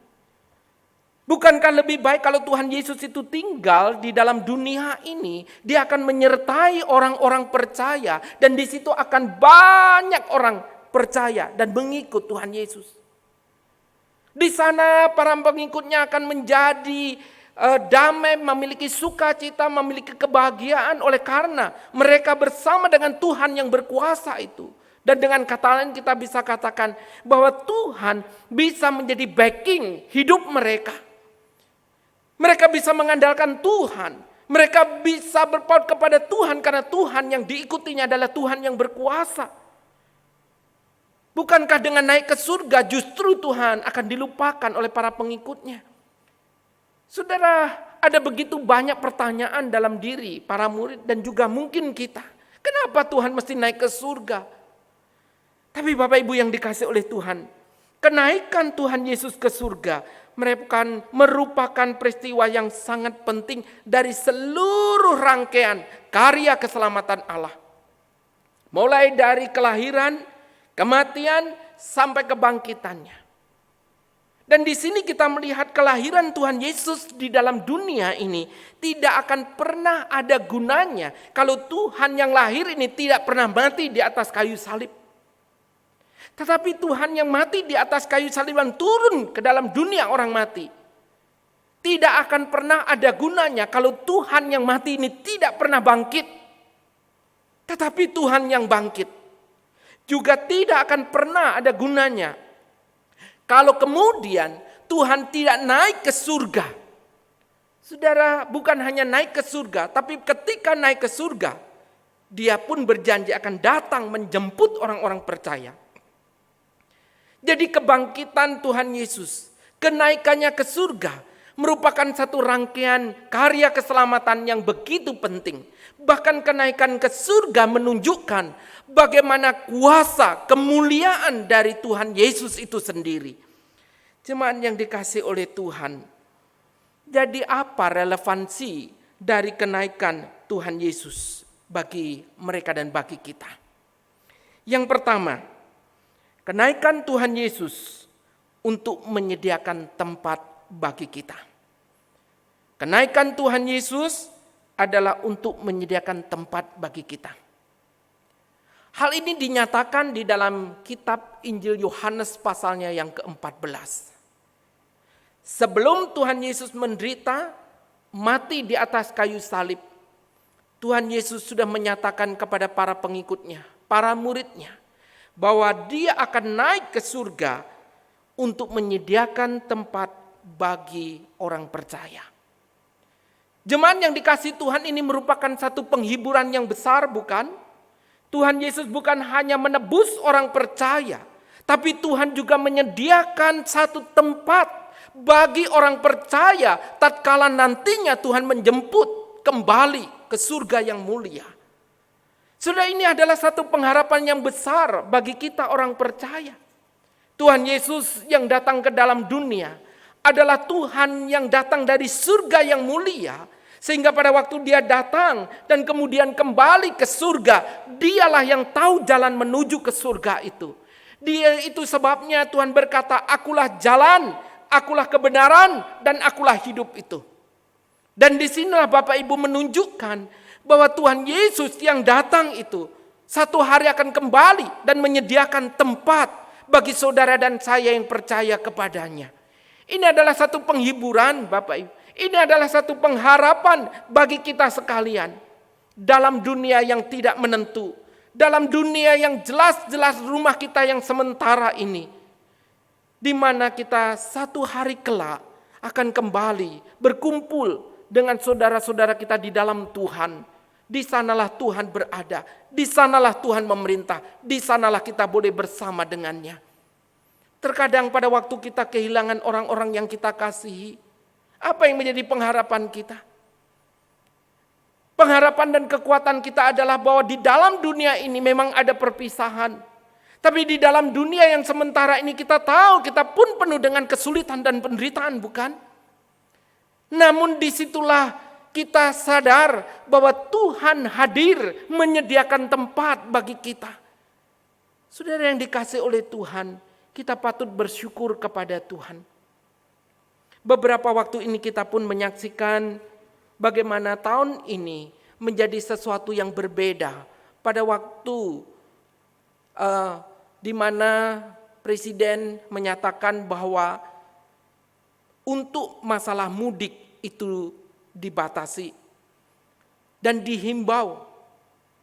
Bukankah lebih baik kalau Tuhan Yesus itu tinggal di dalam dunia ini, dia akan menyertai orang-orang percaya dan di situ akan banyak orang percaya dan mengikut Tuhan Yesus. Di sana para pengikutnya akan menjadi damai, memiliki sukacita, memiliki kebahagiaan oleh karena mereka bersama dengan Tuhan yang berkuasa itu. Dan dengan kata lain kita bisa katakan bahwa Tuhan bisa menjadi backing hidup mereka. Mereka bisa mengandalkan Tuhan. Mereka bisa berpaut kepada Tuhan karena Tuhan yang diikutinya adalah Tuhan yang berkuasa. Bukankah dengan naik ke surga justru Tuhan akan dilupakan oleh para pengikutnya? Saudara, ada begitu banyak pertanyaan dalam diri para murid dan juga mungkin kita. Kenapa Tuhan mesti naik ke surga? Tapi Bapak Ibu yang dikasih oleh Tuhan, kenaikan Tuhan Yesus ke surga merupakan peristiwa yang sangat penting dari seluruh rangkaian karya keselamatan Allah. Mulai dari kelahiran, kematian, sampai kebangkitannya. Dan di sini kita melihat kelahiran Tuhan Yesus di dalam dunia ini tidak akan pernah ada gunanya kalau Tuhan yang lahir ini tidak pernah mati di atas kayu salib. Tetapi Tuhan yang mati di atas kayu salib dan turun ke dalam dunia orang mati tidak akan pernah ada gunanya kalau Tuhan yang mati ini tidak pernah bangkit. Tetapi Tuhan yang bangkit juga tidak akan pernah ada gunanya kalau kemudian Tuhan tidak naik ke surga. Saudara, bukan hanya naik ke surga, tapi ketika naik ke surga, Dia pun berjanji akan datang menjemput orang-orang percaya. Jadi kebangkitan Tuhan Yesus, kenaikannya ke surga, merupakan satu rangkaian karya keselamatan yang begitu penting. Bahkan kenaikan ke surga menunjukkan bagaimana kuasa kemuliaan dari Tuhan Yesus itu sendiri. Jemaat yang dikasih oleh Tuhan, jadi apa relevansi dari kenaikan Tuhan Yesus bagi mereka dan bagi kita? Yang pertama, kenaikan Tuhan Yesus untuk menyediakan tempat bagi kita. Kenaikan Tuhan Yesus adalah untuk menyediakan tempat bagi kita. Hal ini dinyatakan di dalam kitab Injil Yohanes pasalnya yang ke-14. Sebelum Tuhan Yesus menderita, mati di atas kayu salib, Tuhan Yesus sudah menyatakan kepada para pengikutnya, para muridnya, bahwa Dia akan naik ke surga untuk menyediakan tempat bagi orang percaya. Jemaat yang dikasihi Tuhan, ini merupakan satu penghiburan yang besar, bukan? Tuhan Yesus bukan hanya menebus orang percaya, tapi Tuhan juga menyediakan satu tempat bagi orang percaya tatkala nantinya Tuhan menjemput kembali ke surga yang mulia. Sudah, ini adalah satu pengharapan yang besar bagi kita orang percaya. Tuhan Yesus yang datang ke dalam dunia adalah Tuhan yang datang dari surga yang mulia. Sehingga pada waktu Dia datang dan kemudian kembali ke surga, Dialah yang tahu jalan menuju ke surga itu. Dia itu sebabnya Tuhan berkata, "Akulah jalan, akulah kebenaran, dan akulah hidup itu." Dan disinilah Bapak Ibu menunjukkan bahwa Tuhan Yesus yang datang itu satu hari akan kembali dan menyediakan tempat bagi saudara dan saya yang percaya kepadanya. Ini adalah satu penghiburan Bapak Ibu. Ini adalah satu pengharapan bagi kita sekalian. Dalam dunia yang tidak menentu, dalam dunia yang jelas-jelas rumah kita yang sementara ini, di mana kita satu hari kelak akan kembali berkumpul dengan saudara-saudara kita di dalam Tuhan. Di sanalah Tuhan berada, di sanalah Tuhan memerintah, di sanalah kita boleh bersama dengannya. Terkadang pada waktu kita kehilangan orang-orang yang kita kasihi, apa yang menjadi pengharapan kita? Pengharapan dan kekuatan kita adalah bahwa di dalam dunia ini memang ada perpisahan. Tapi di dalam dunia yang sementara ini kita tahu kita pun penuh dengan kesulitan dan penderitaan, bukan? Namun disitulah kita sadar bahwa Tuhan hadir menyediakan tempat bagi kita. Saudara yang dikasihi oleh Tuhan, kita patut bersyukur kepada Tuhan. Beberapa waktu ini kita pun menyaksikan bagaimana tahun ini menjadi sesuatu yang berbeda. Pada waktu di mana Presiden menyatakan bahwa untuk masalah mudik itu dibatasi dan dihimbau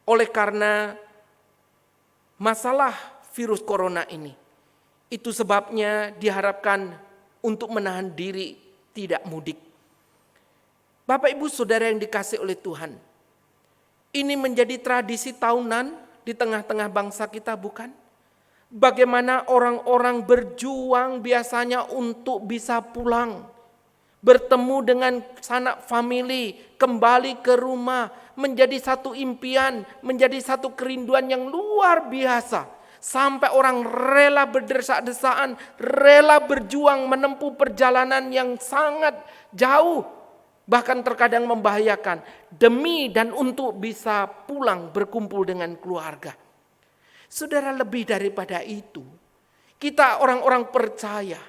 oleh karena masalah virus corona ini. Itu sebabnya diharapkan untuk menahan diri tidak mudik. Bapak Ibu Saudara yang dikasihi oleh Tuhan, ini menjadi tradisi tahunan di tengah-tengah bangsa kita, bukan? Bagaimana orang-orang berjuang biasanya untuk bisa pulang, bertemu dengan sanak famili, kembali ke rumah, menjadi satu impian, menjadi satu kerinduan yang luar biasa. Sampai orang rela berdesak-desaan, rela berjuang menempuh perjalanan yang sangat jauh, bahkan terkadang membahayakan, demi dan untuk bisa pulang berkumpul dengan keluarga. Saudara, lebih daripada itu, kita orang-orang percaya,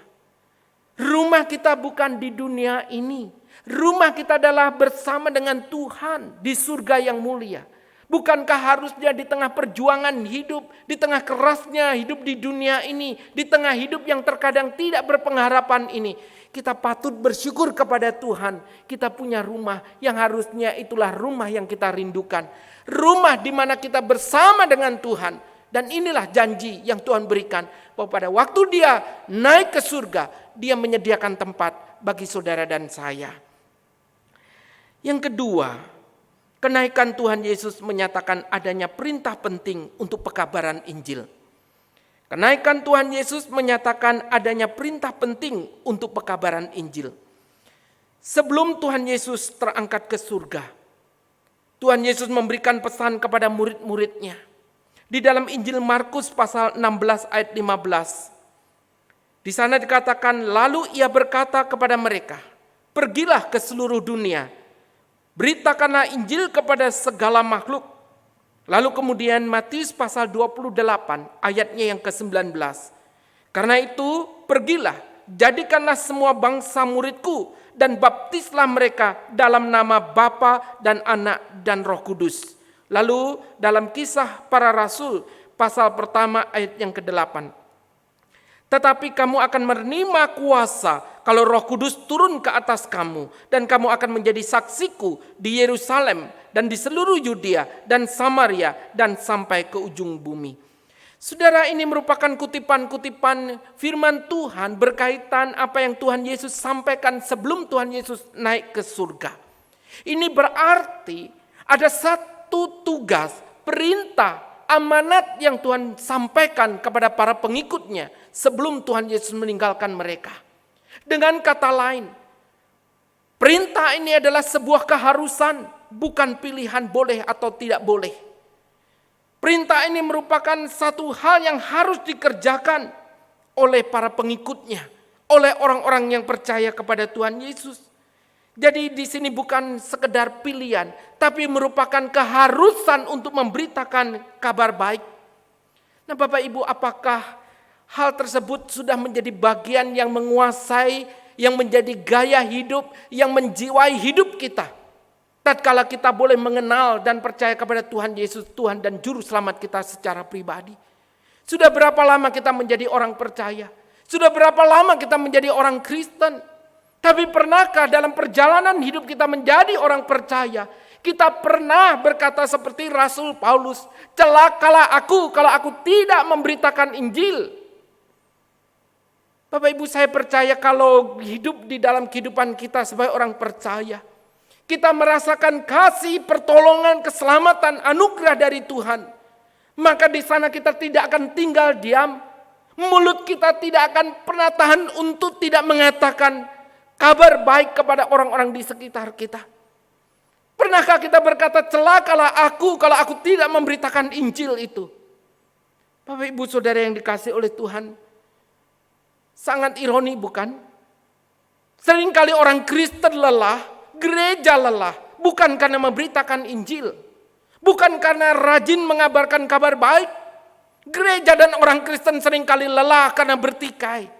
rumah kita bukan di dunia ini. Rumah kita adalah bersama dengan Tuhan di surga yang mulia. Bukankah harusnya di tengah perjuangan hidup, di tengah kerasnya hidup di dunia ini, di tengah hidup yang terkadang tidak berpengharapan ini, kita patut bersyukur kepada Tuhan. Kita punya rumah yang harusnya itulah rumah yang kita rindukan. Rumah di mana kita bersama dengan Tuhan. Dan inilah janji yang Tuhan berikan, bahwa pada waktu Dia naik ke surga, Dia menyediakan tempat bagi saudara dan saya. Yang kedua, kenaikan Tuhan Yesus menyatakan adanya perintah penting untuk pekabaran Injil. Kenaikan Tuhan Yesus menyatakan adanya perintah penting untuk pekabaran Injil. Sebelum Tuhan Yesus terangkat ke surga, Tuhan Yesus memberikan pesan kepada murid-muridnya. Di dalam Injil Markus pasal 16 ayat 15. Di sana dikatakan, lalu Ia berkata kepada mereka, pergilah ke seluruh dunia, beritakanlah Injil kepada segala makhluk. Lalu kemudian Matius pasal 28 ayatnya yang ke-19. Karena itu pergilah, jadikanlah semua bangsa muridku dan baptislah mereka dalam nama Bapa dan Anak dan Roh Kudus. Lalu dalam Kisah Para Rasul pasal pertama ayat yang ke-8. Tetapi kamu akan menerima kuasa kalau Roh Kudus turun ke atas kamu, dan kamu akan menjadi saksiku di Yerusalem dan di seluruh Yudea dan Samaria dan sampai ke ujung bumi. Saudara, ini merupakan kutipan-kutipan firman Tuhan berkaitan apa yang Tuhan Yesus sampaikan sebelum Tuhan Yesus naik ke surga. Ini berarti ada satu tugas, perintah, amanat yang Tuhan sampaikan kepada para pengikutnya sebelum Tuhan Yesus meninggalkan mereka. Dengan kata lain, perintah ini adalah sebuah keharusan, bukan pilihan boleh atau tidak boleh. Perintah ini merupakan satu hal yang harus dikerjakan oleh para pengikutnya, oleh orang-orang yang percaya kepada Tuhan Yesus. Jadi di sini bukan sekedar pilihan, tapi merupakan keharusan untuk memberitakan kabar baik. Nah, Bapak Ibu, apakah hal tersebut sudah menjadi bagian yang menguasai, yang menjadi gaya hidup, yang menjiwai hidup kita? Tatkala kita boleh mengenal dan percaya kepada Tuhan Yesus, Tuhan dan Juru Selamat kita secara pribadi. Sudah berapa lama kita menjadi orang percaya? Sudah berapa lama kita menjadi orang Kristen? Tapi pernahkah dalam perjalanan hidup kita menjadi orang percaya, kita pernah berkata seperti Rasul Paulus, celakalah aku kalau aku tidak memberitakan Injil. Bapak Ibu, saya percaya kalau hidup di dalam kehidupan kita sebagai orang percaya, kita merasakan kasih, pertolongan, keselamatan, anugerah dari Tuhan, maka di sana kita tidak akan tinggal diam. Mulut kita tidak akan pernah tahan untuk tidak mengatakan kabar baik kepada orang-orang di sekitar kita. Pernahkah kita berkata, celakalah aku kalau aku tidak memberitakan Injil itu? Bapak Ibu Saudara yang dikasihi oleh Tuhan, sangat ironi bukan? Seringkali orang Kristen lelah, gereja lelah, bukan karena memberitakan Injil, bukan karena rajin mengabarkan kabar baik. Gereja dan orang Kristen seringkali lelah karena bertikai.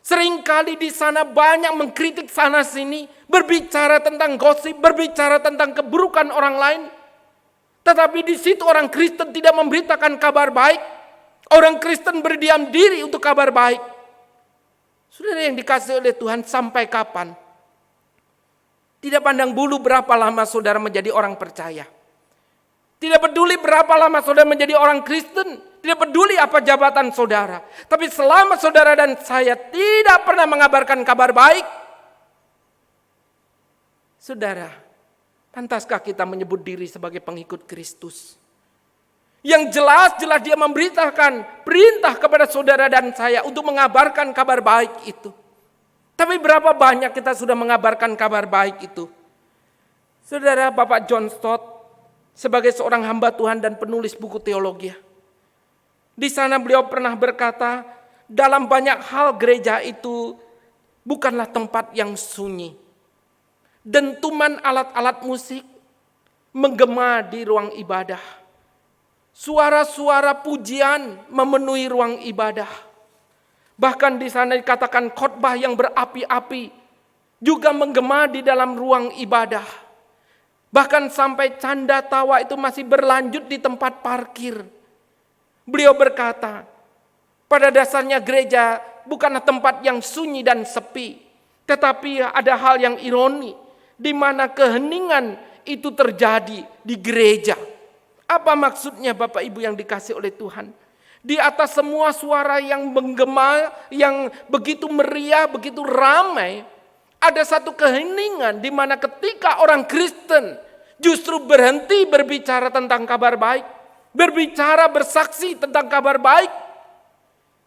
Seringkali di sana banyak mengkritik sana sini, berbicara tentang gosip, berbicara tentang keburukan orang lain. Tetapi di situ orang Kristen tidak memberitakan kabar baik. Orang Kristen berdiam diri untuk kabar baik. Saudara yang dikasihi oleh Tuhan, sampai kapan? Tidak pandang bulu berapa lama saudara menjadi orang percaya. Tidak peduli berapa lama saudara menjadi orang Kristen. Tidak peduli apa jabatan saudara. Tapi selama saudara dan saya tidak pernah mengabarkan kabar baik, saudara, pantaskah kita menyebut diri sebagai pengikut Kristus? Yang jelas-jelas dia memberitakan perintah kepada saudara dan saya untuk mengabarkan kabar baik itu. Tapi berapa banyak kita sudah mengabarkan kabar baik itu? Saudara, Bapak John Stott sebagai seorang hamba Tuhan dan penulis buku teologi, di sana beliau pernah berkata, dalam banyak hal gereja itu bukanlah tempat yang sunyi. Dentuman alat-alat musik menggema di ruang ibadah. Suara-suara pujian memenuhi ruang ibadah. Bahkan di sana dikatakan khotbah yang berapi-api juga menggema di dalam ruang ibadah. Bahkan sampai canda tawa itu masih berlanjut di tempat parkir. Beliau berkata, pada dasarnya gereja bukanlah tempat yang sunyi dan sepi, tetapi ada hal yang ironi, di mana keheningan itu terjadi di gereja. Apa maksudnya Bapak Ibu yang dikasih oleh Tuhan? Di atas semua suara yang menggema, yang begitu meriah, begitu ramai, ada satu keheningan di mana ketika orang Kristen justru berhenti berbicara tentang kabar baik, berbicara bersaksi tentang kabar baik.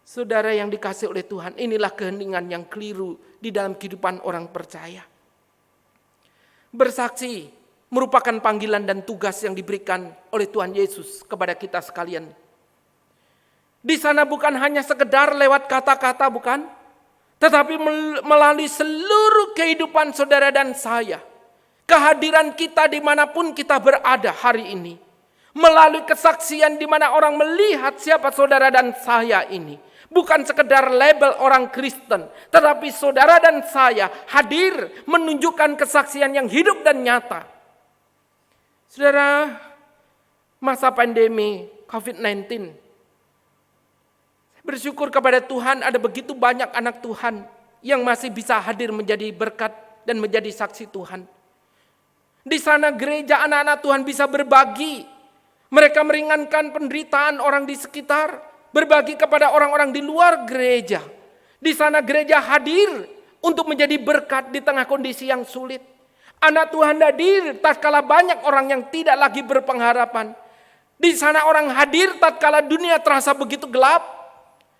Saudara yang dikasih oleh Tuhan, inilah keheningan yang keliru di dalam kehidupan orang percaya. Bersaksi merupakan panggilan dan tugas yang diberikan oleh Tuhan Yesus kepada kita sekalian. Di sana bukan hanya sekedar lewat kata-kata, bukan, tetapi melalui seluruh kehidupan saudara dan saya. Kehadiran kita dimanapun kita berada hari ini, melalui kesaksian di mana orang melihat siapa saudara dan saya ini. Bukan sekedar label orang Kristen, tetapi saudara dan saya hadir menunjukkan kesaksian yang hidup dan nyata. Saudara, masa pandemi COVID-19, bersyukur kepada Tuhan ada begitu banyak anak Tuhan yang masih bisa hadir menjadi berkat dan menjadi saksi Tuhan. Di sana gereja anak-anak Tuhan bisa berbagi. Mereka meringankan penderitaan orang di sekitar, berbagi kepada orang-orang di luar gereja. Di sana gereja hadir untuk menjadi berkat di tengah kondisi yang sulit. Anak Tuhan hadir tatkala banyak orang yang tidak lagi berpengharapan. Di sana orang hadir tatkala dunia terasa begitu gelap.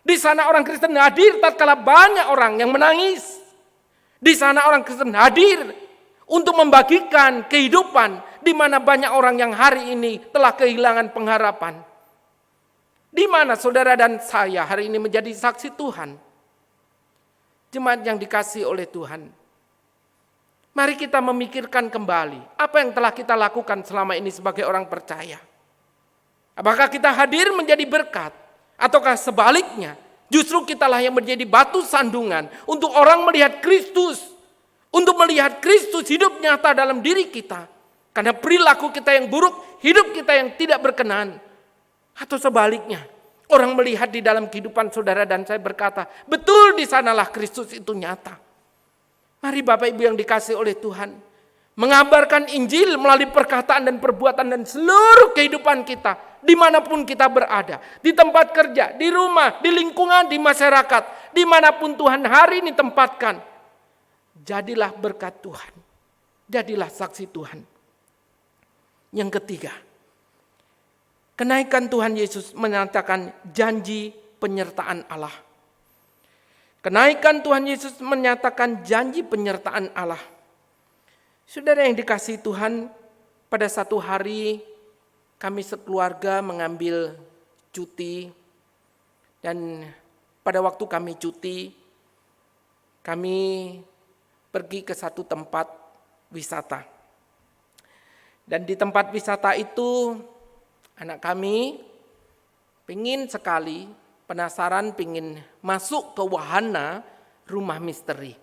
Di sana orang Kristen hadir tatkala banyak orang yang menangis. Di sana orang Kristen hadir untuk membagikan kehidupan di mana banyak orang yang hari ini telah kehilangan pengharapan. Di mana saudara dan saya hari ini menjadi saksi Tuhan. Jemaat yang dikasihi oleh Tuhan. Mari kita memikirkan kembali apa yang telah kita lakukan selama ini sebagai orang percaya. Apakah kita hadir menjadi berkat? Ataukah sebaliknya, justru kitalah yang menjadi batu sandungan untuk orang melihat Kristus. Untuk melihat Kristus hidup nyata dalam diri kita. Karena perilaku kita yang buruk, hidup kita yang tidak berkenan. Atau sebaliknya, orang melihat di dalam kehidupan saudara dan saya berkata, betul di sanalah Kristus itu nyata. Mari Bapak Ibu yang dikasihi oleh Tuhan, mengabarkan Injil melalui perkataan dan perbuatan dan seluruh kehidupan kita, dimanapun kita berada, di tempat kerja, di rumah, di lingkungan, di masyarakat, dimanapun Tuhan hari ini tempatkan. Jadilah berkat Tuhan, jadilah saksi Tuhan. Yang ketiga, kenaikan Tuhan Yesus menyatakan janji penyertaan Allah. Kenaikan Tuhan Yesus menyatakan janji penyertaan Allah. Saudara yang dikasihi Tuhan, pada satu hari kami sekeluarga mengambil cuti. Dan pada waktu kami cuti, kami pergi ke satu tempat wisata. Dan di tempat wisata itu anak kami pengen sekali, penasaran pengen masuk ke wahana rumah misteri.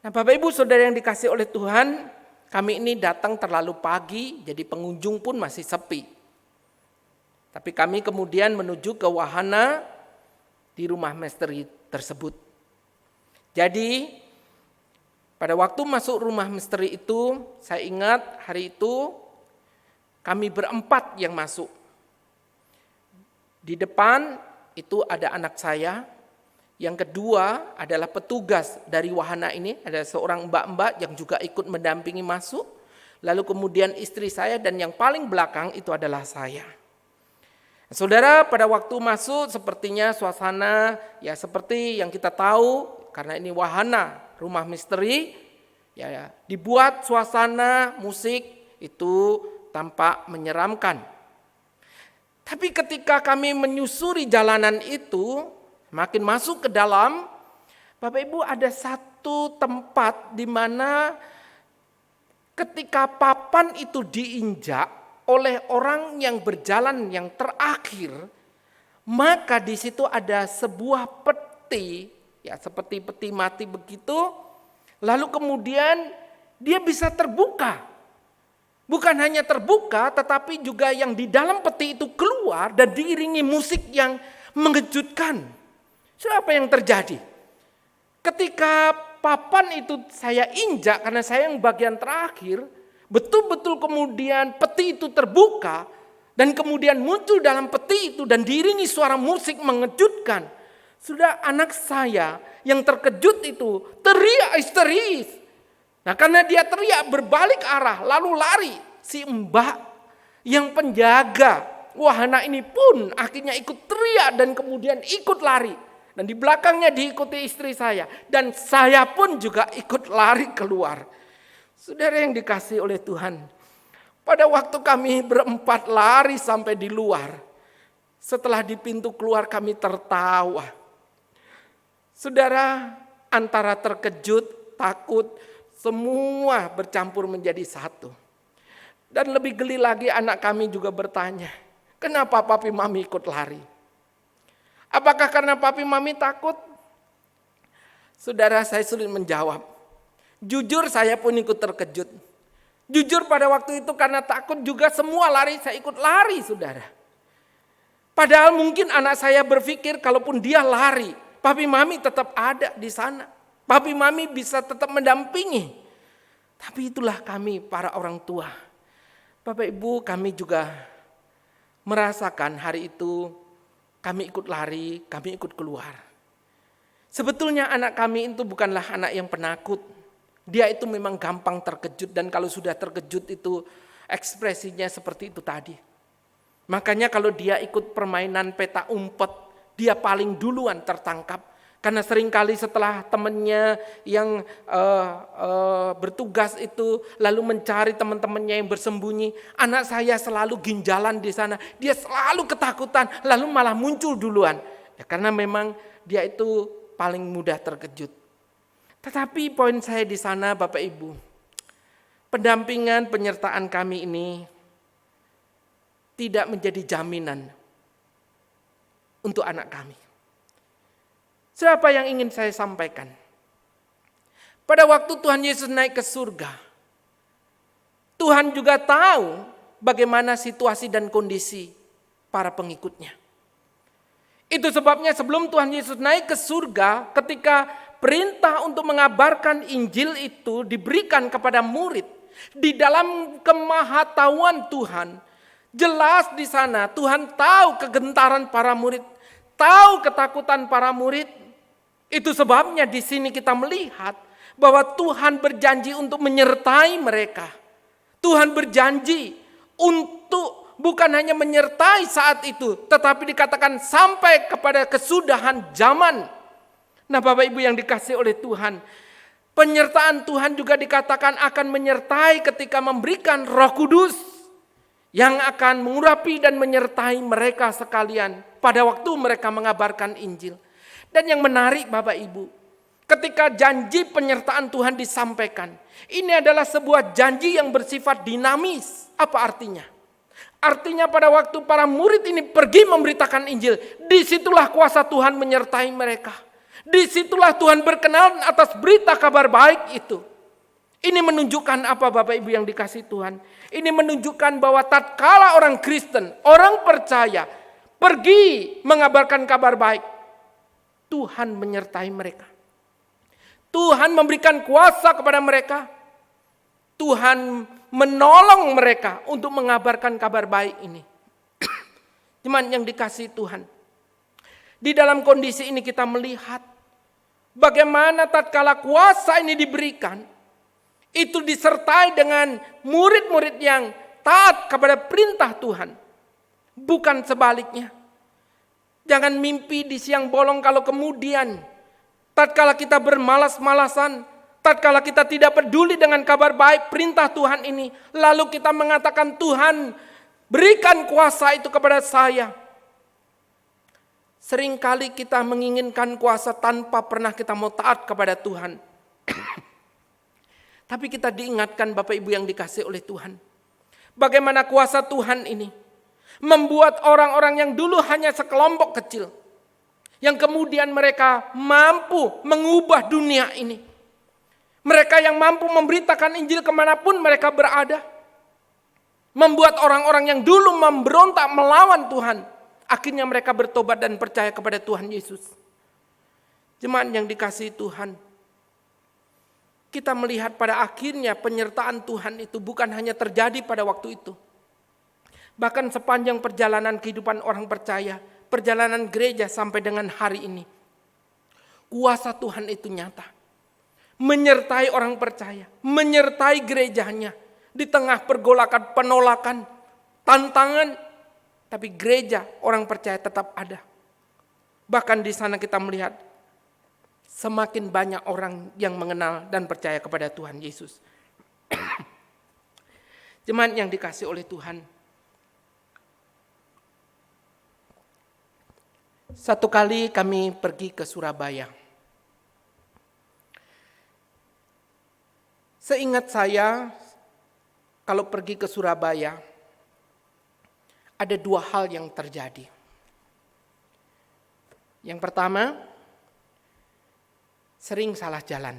Nah Bapak Ibu Saudara yang dikasihi oleh Tuhan, kami ini datang terlalu pagi, jadi pengunjung pun masih sepi. Tapi kami kemudian menuju ke wahana di rumah misteri tersebut. Jadi pada waktu masuk rumah misteri itu, saya ingat hari itu kami berempat yang masuk. Di depan itu ada anak saya. Yang kedua adalah petugas dari wahana ini, ada seorang mbak-mbak yang juga ikut mendampingi masuk. Lalu kemudian istri saya dan yang paling belakang itu adalah saya. Saudara, pada waktu masuk sepertinya suasana ya seperti yang kita tahu, karena ini wahana rumah misteri, ya dibuat suasana musik itu tampak menyeramkan. Tapi ketika kami menyusuri jalanan itu, makin masuk ke dalam, Bapak Ibu, ada satu tempat di mana ketika papan itu diinjak oleh orang yang berjalan yang terakhir, maka di situ ada sebuah peti, ya seperti peti mati begitu, lalu kemudian dia bisa terbuka. Bukan hanya terbuka, tetapi juga yang di dalam peti itu keluar dan diiringi musik yang mengejutkan. Apa yang terjadi? Ketika papan itu saya injak, karena saya yang bagian terakhir, betul-betul kemudian peti itu terbuka, dan kemudian muncul dalam peti itu dan diiringi suara musik mengejutkan. Sudah anak saya yang terkejut itu teriak histeris. Nah, karena dia teriak berbalik arah lalu lari, si mbak yang penjaga wahana ini pun akhirnya ikut teriak dan kemudian ikut lari. Dan di belakangnya diikuti istri saya dan saya pun juga ikut lari keluar. Saudara yang dikasihi oleh Tuhan, pada waktu kami berempat lari sampai di luar, setelah di pintu keluar kami tertawa. Saudara, antara terkejut, takut, semua bercampur menjadi satu. Dan lebih geli lagi anak kami juga bertanya, kenapa papi mami ikut lari? Apakah karena papi mami takut? Saudara, saya sulit menjawab. Jujur saya pun ikut terkejut. Jujur pada waktu itu karena takut juga semua lari, saya ikut lari saudara. Padahal mungkin anak saya berpikir kalaupun dia lari, papi mami tetap ada di sana. Papi mami bisa tetap mendampingi. Tapi itulah kami para orang tua. Bapak Ibu, kami juga merasakan hari itu kami ikut lari, kami ikut keluar. Sebetulnya anak kami itu bukanlah anak yang penakut. Dia itu memang gampang terkejut dan kalau sudah terkejut itu ekspresinya seperti itu tadi. Makanya kalau dia ikut permainan peta umpet, dia paling duluan tertangkap. Karena seringkali setelah temannya yang bertugas itu lalu mencari teman-temannya yang bersembunyi, anak saya selalu ginjalan di sana. Dia selalu ketakutan, lalu malah muncul duluan. Ya, karena memang dia itu paling mudah terkejut. Tetapi poin saya di sana Bapak Ibu, pendampingan penyertaan kami ini tidak menjadi jaminan untuk anak kami. Siapa yang ingin saya sampaikan? Pada waktu Tuhan Yesus naik ke surga, Tuhan juga tahu bagaimana situasi dan kondisi para pengikutnya. Itu sebabnya sebelum Tuhan Yesus naik ke surga, ketika perintah untuk mengabarkan Injil itu diberikan kepada murid, di dalam kemahatauan Tuhan, jelas di sana Tuhan tahu kegentaran para murid, tahu ketakutan para murid. Itu sebabnya di sini kita melihat bahwa Tuhan berjanji untuk menyertai mereka. Tuhan berjanji untuk bukan hanya menyertai saat itu, tetapi dikatakan sampai kepada kesudahan zaman. Nah, Bapak Ibu yang dikasihi oleh Tuhan, penyertaan Tuhan juga dikatakan akan menyertai ketika memberikan Roh Kudus yang akan mengurapi dan menyertai mereka sekalian pada waktu mereka mengabarkan Injil. Dan yang menarik Bapak Ibu, ketika janji penyertaan Tuhan disampaikan, ini adalah sebuah janji yang bersifat dinamis. Apa artinya? Artinya pada waktu para murid ini pergi memberitakan Injil, disitulah kuasa Tuhan menyertai mereka. Disitulah Tuhan berkenan atas berita kabar baik itu. Ini menunjukkan apa Bapak Ibu yang dikasihi Tuhan? Ini menunjukkan bahwa tatkala orang Kristen, orang percaya, pergi mengabarkan kabar baik, Tuhan menyertai mereka. Tuhan memberikan kuasa kepada mereka. Tuhan menolong mereka untuk mengabarkan kabar baik ini. Jemaat yang dikasihi Tuhan, di dalam kondisi ini kita melihat bagaimana tatkala kuasa ini diberikan, itu disertai dengan murid-murid yang taat kepada perintah Tuhan. Bukan sebaliknya. Jangan mimpi di siang bolong kalau kemudian tatkala kita bermalas-malasan, tatkala kita tidak peduli dengan kabar baik perintah Tuhan ini, lalu kita mengatakan, Tuhan berikan kuasa itu kepada saya. Seringkali kita menginginkan kuasa tanpa pernah kita mau taat kepada Tuhan. Tapi kita diingatkan Bapak Ibu yang dikasihi oleh Tuhan, bagaimana kuasa Tuhan ini membuat orang-orang yang dulu hanya sekelompok kecil, yang kemudian mereka mampu mengubah dunia ini. Mereka yang mampu memberitakan Injil kemanapun mereka berada. Membuat orang-orang yang dulu memberontak melawan Tuhan, akhirnya mereka bertobat dan percaya kepada Tuhan Yesus. Jemaat yang dikasihi Tuhan, kita melihat pada akhirnya penyertaan Tuhan itu bukan hanya terjadi pada waktu itu. Bahkan sepanjang perjalanan kehidupan orang percaya, perjalanan gereja sampai dengan hari ini, kuasa Tuhan itu nyata. Menyertai orang percaya, menyertai gerejanya. Di tengah pergolakan, penolakan, tantangan, tapi gereja orang percaya tetap ada. Bahkan di sana kita melihat semakin banyak orang yang mengenal dan percaya kepada Tuhan Yesus. Jemaat yang dikasihi oleh Tuhan, satu kali kami pergi ke Surabaya. Seingat saya, kalau pergi ke Surabaya, ada dua hal yang terjadi. Yang pertama, sering salah jalan.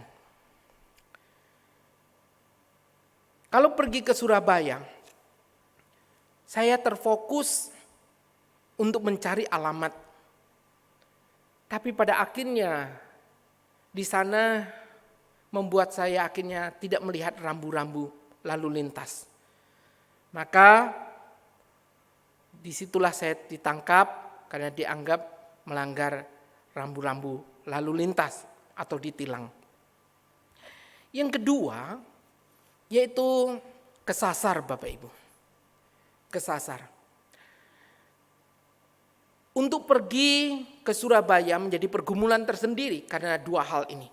Kalau pergi ke Surabaya, saya terfokus untuk mencari alamat. Tapi pada akhirnya, di sana membuat saya akhirnya tidak melihat rambu-rambu lalu lintas. Maka disitulah saya ditangkap karena dianggap melanggar rambu-rambu lalu lintas atau ditilang. Yang kedua yaitu kesasar Bapak Ibu. Kesasar. Untuk pergi ke Surabaya menjadi pergumulan tersendiri karena dua hal ini.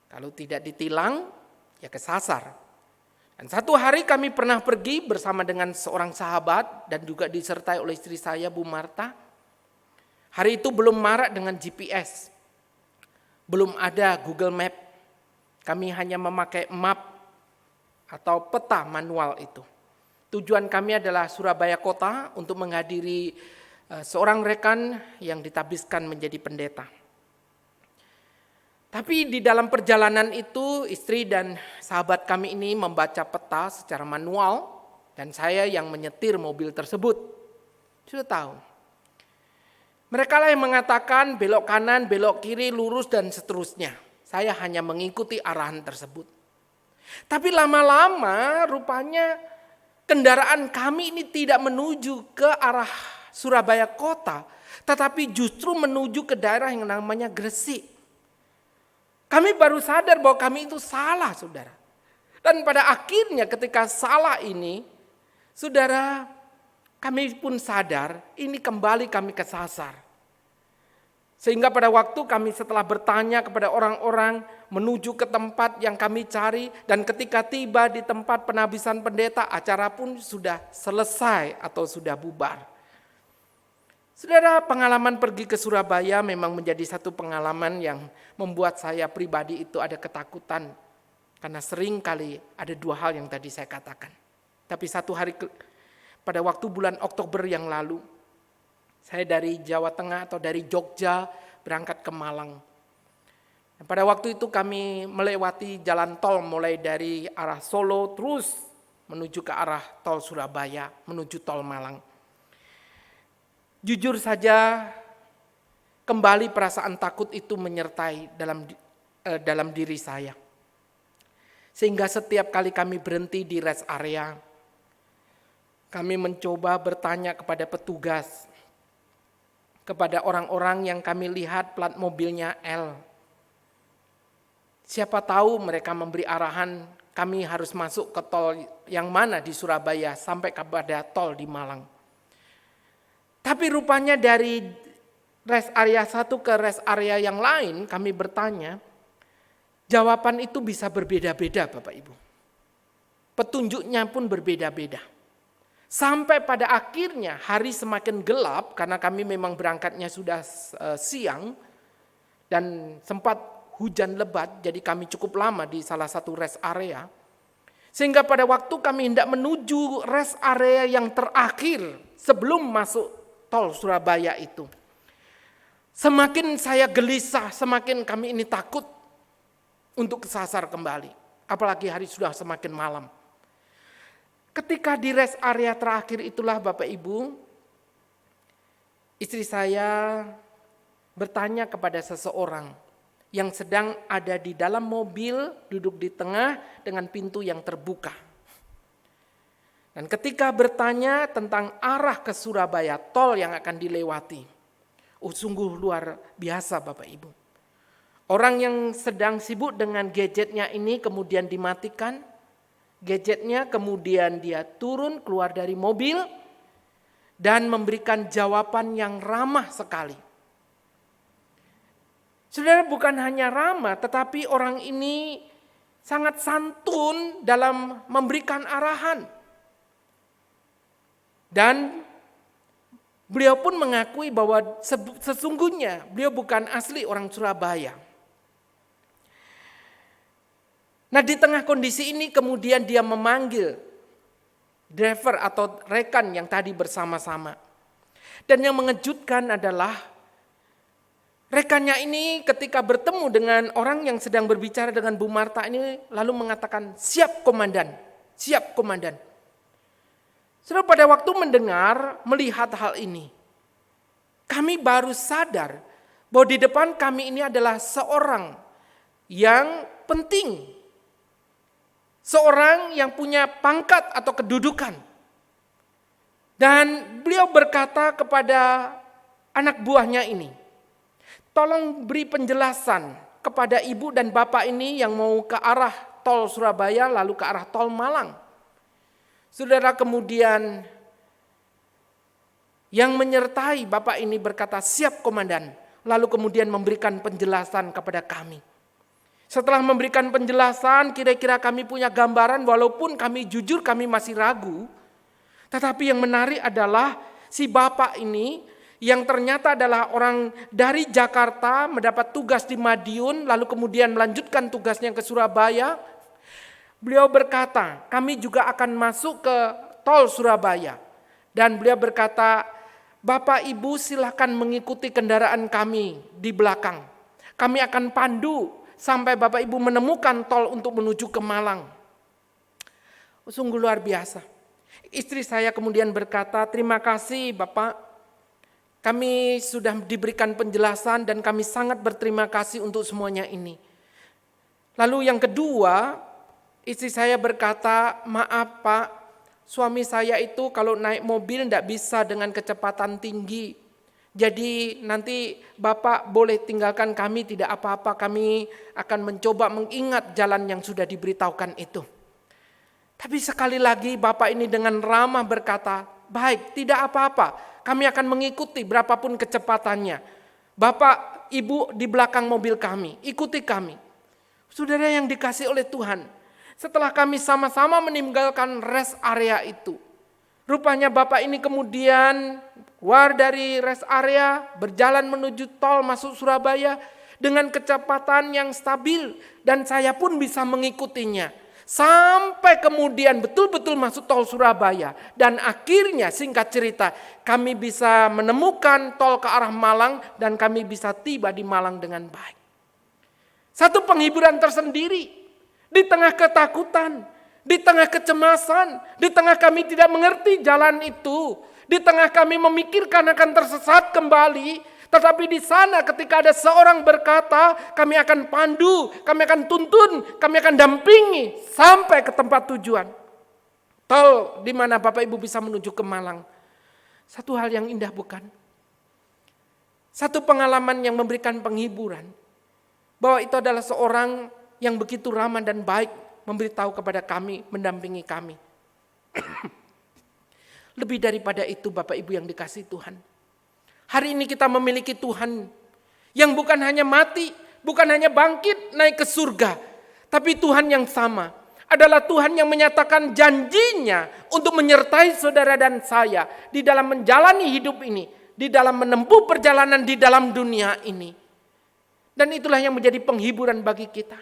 Kalau tidak ditilang ya kesasar. Dan satu hari kami pernah pergi bersama dengan seorang sahabat dan juga disertai oleh istri saya, Bu Marta. Hari itu belum marak dengan GPS. Belum ada Google Map. Kami hanya memakai map atau peta manual itu. Tujuan kami adalah Surabaya Kota untuk menghadiri seorang rekan yang ditabiskan menjadi pendeta. Tapi di dalam perjalanan itu istri dan sahabat kami ini membaca peta secara manual dan saya yang menyetir mobil tersebut. Sudah tahu. Mereka lah yang mengatakan belok kanan, belok kiri, lurus dan seterusnya. Saya hanya mengikuti arahan tersebut. Tapi lama-lama rupanya kendaraan kami ini tidak menuju ke arah Surabaya Kota, tetapi justru menuju ke daerah yang namanya Gresik. Kami baru sadar bahwa kami itu salah, saudara. Dan pada akhirnya ketika salah ini, saudara, kami pun sadar ini kembali kami kesasar. Sehingga pada waktu kami setelah bertanya kepada orang-orang menuju ke tempat yang kami cari, dan ketika tiba di tempat penabisan pendeta, acara pun sudah selesai atau sudah bubar. Saudara, pengalaman pergi ke Surabaya memang menjadi satu pengalaman yang membuat saya pribadi itu ada ketakutan. Karena sering kali ada dua hal yang tadi saya katakan. Tapi satu hari pada waktu bulan Oktober yang lalu, saya dari Jawa Tengah atau dari Jogja berangkat ke Malang. Dan pada waktu itu kami melewati jalan tol mulai dari arah Solo terus menuju ke arah tol Surabaya, menuju tol Malang. Jujur saja, kembali perasaan takut itu menyertai dalam diri saya. Sehingga setiap kali kami berhenti di rest area, kami mencoba bertanya kepada petugas, kepada orang-orang yang kami lihat plat mobilnya L. Siapa tahu mereka memberi arahan kami harus masuk ke tol yang mana di Surabaya sampai kepada tol di Malang. Tapi rupanya dari rest area satu ke rest area yang lain kami bertanya, jawaban itu bisa berbeda-beda Bapak Ibu. Petunjuknya pun berbeda-beda. Sampai pada akhirnya hari semakin gelap karena kami memang berangkatnya sudah siang dan sempat hujan lebat, jadi kami cukup lama di salah satu rest area. Sehingga pada waktu kami hendak menuju rest area yang terakhir sebelum masuk tol Surabaya itu, semakin saya gelisah, semakin kami ini takut untuk kesasar kembali. Apalagi hari sudah semakin malam. Ketika di rest area terakhir itulah Bapak Ibu, istri saya bertanya kepada seseorang yang sedang ada di dalam mobil, duduk di tengah dengan pintu yang terbuka. Dan ketika bertanya tentang arah ke Surabaya, tol yang akan dilewati, sungguh luar biasa Bapak Ibu. Orang yang sedang sibuk dengan gadgetnya ini kemudian dimatikan, gadgetnya kemudian dia turun keluar dari mobil dan memberikan jawaban yang ramah sekali. Saudara, bukan hanya ramah, tetapi orang ini sangat santun dalam memberikan arahan. Dan beliau pun mengakui bahwa sesungguhnya beliau bukan asli orang Surabaya. Nah, di tengah kondisi ini kemudian dia memanggil driver atau rekan yang tadi bersama-sama. Dan yang mengejutkan adalah rekannya ini ketika bertemu dengan orang yang sedang berbicara dengan Bu Marta ini lalu mengatakan, "Siap komandan, siap komandan." Saudara, pada waktu mendengar, melihat hal ini, kami baru sadar bahwa di depan kami ini adalah seorang yang penting. Seorang yang punya pangkat atau kedudukan. Dan beliau berkata kepada anak buahnya ini, "Tolong beri penjelasan kepada ibu dan bapak ini yang mau ke arah tol Surabaya lalu ke arah tol Malang." Saudara, kemudian yang menyertai bapak ini berkata, "Siap komandan." Lalu kemudian memberikan penjelasan kepada kami. Setelah memberikan penjelasan, kira-kira kami punya gambaran walaupun kami jujur kami masih ragu. Tetapi yang menarik adalah si bapak ini yang ternyata adalah orang dari Jakarta mendapat tugas di Madiun lalu kemudian melanjutkan tugasnya ke Surabaya. Beliau berkata, "Kami juga akan masuk ke tol Surabaya." Dan beliau berkata, "Bapak Ibu silakan mengikuti kendaraan kami di belakang. Kami akan pandu sampai Bapak Ibu menemukan tol untuk menuju ke Malang." Sungguh luar biasa. Istri saya kemudian berkata, "Terima kasih Bapak. Kami sudah diberikan penjelasan dan kami sangat berterima kasih untuk semuanya ini." Lalu yang kedua, istri saya berkata, "Maaf Pak, suami saya itu kalau naik mobil tidak bisa dengan kecepatan tinggi. Jadi nanti Bapak boleh tinggalkan kami, tidak apa-apa, kami akan mencoba mengingat jalan yang sudah diberitahukan itu." Tapi sekali lagi Bapak ini dengan ramah berkata, "Baik, tidak apa-apa, kami akan mengikuti berapapun kecepatannya. Bapak, Ibu di belakang mobil kami, ikuti kami." Saudara yang dikasih oleh Tuhan, setelah kami sama-sama meninggalkan rest area itu, rupanya Bapak ini kemudian keluar dari rest area, berjalan menuju tol masuk Surabaya dengan kecepatan yang stabil dan saya pun bisa mengikutinya. Sampai kemudian betul-betul masuk tol Surabaya dan akhirnya singkat cerita kami bisa menemukan tol ke arah Malang dan kami bisa tiba di Malang dengan baik. Satu penghiburan tersendiri di tengah ketakutan, di tengah kecemasan, di tengah kami tidak mengerti jalan itu, di tengah kami memikirkan akan tersesat kembali. Tetapi di sana ketika ada seorang berkata, "Kami akan pandu, kami akan tuntun, kami akan dampingi sampai ke tempat tujuan." Tol di mana Bapak Ibu bisa menuju ke Malang. Satu hal yang indah bukan? Satu pengalaman yang memberikan penghiburan. Bahwa itu adalah seorang yang begitu ramah dan baik memberitahu kepada kami, mendampingi kami. Lebih daripada itu Bapak Ibu yang dikasihi Tuhan. Hari ini kita memiliki Tuhan yang bukan hanya mati, bukan hanya bangkit naik ke surga. Tapi Tuhan yang sama adalah Tuhan yang menyatakan janjinya untuk menyertai saudara dan saya di dalam menjalani hidup ini, di dalam menempuh perjalanan di dalam dunia ini. Dan itulah yang menjadi penghiburan bagi kita.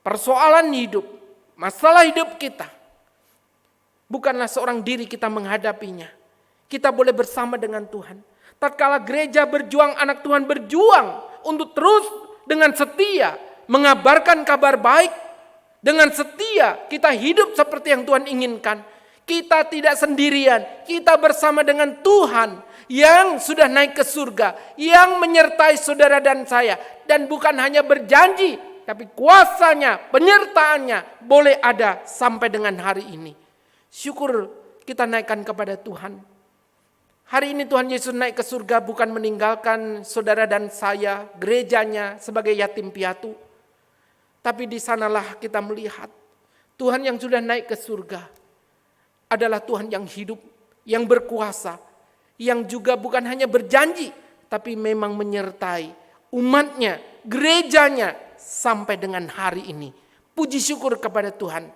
Persoalan hidup, masalah hidup kita, bukanlah seorang diri kita menghadapinya. Kita boleh bersama dengan Tuhan. Tatkala gereja berjuang, anak Tuhan berjuang untuk terus dengan setia mengabarkan kabar baik. Dengan setia kita hidup seperti yang Tuhan inginkan. Kita tidak sendirian, kita bersama dengan Tuhan yang sudah naik ke surga, yang menyertai saudara dan saya. Dan bukan hanya berjanji, tapi kuasanya, penyertaannya boleh ada sampai dengan hari ini. Syukur kita naikkan kepada Tuhan. Hari ini Tuhan Yesus naik ke surga bukan meninggalkan saudara dan saya, gerejanya sebagai yatim piatu. Tapi di sanalah kita melihat Tuhan yang sudah naik ke surga adalah Tuhan yang hidup, yang berkuasa, yang juga bukan hanya berjanji, tapi memang menyertai umatnya, gerejanya sampai dengan hari ini. Puji syukur kepada Tuhan.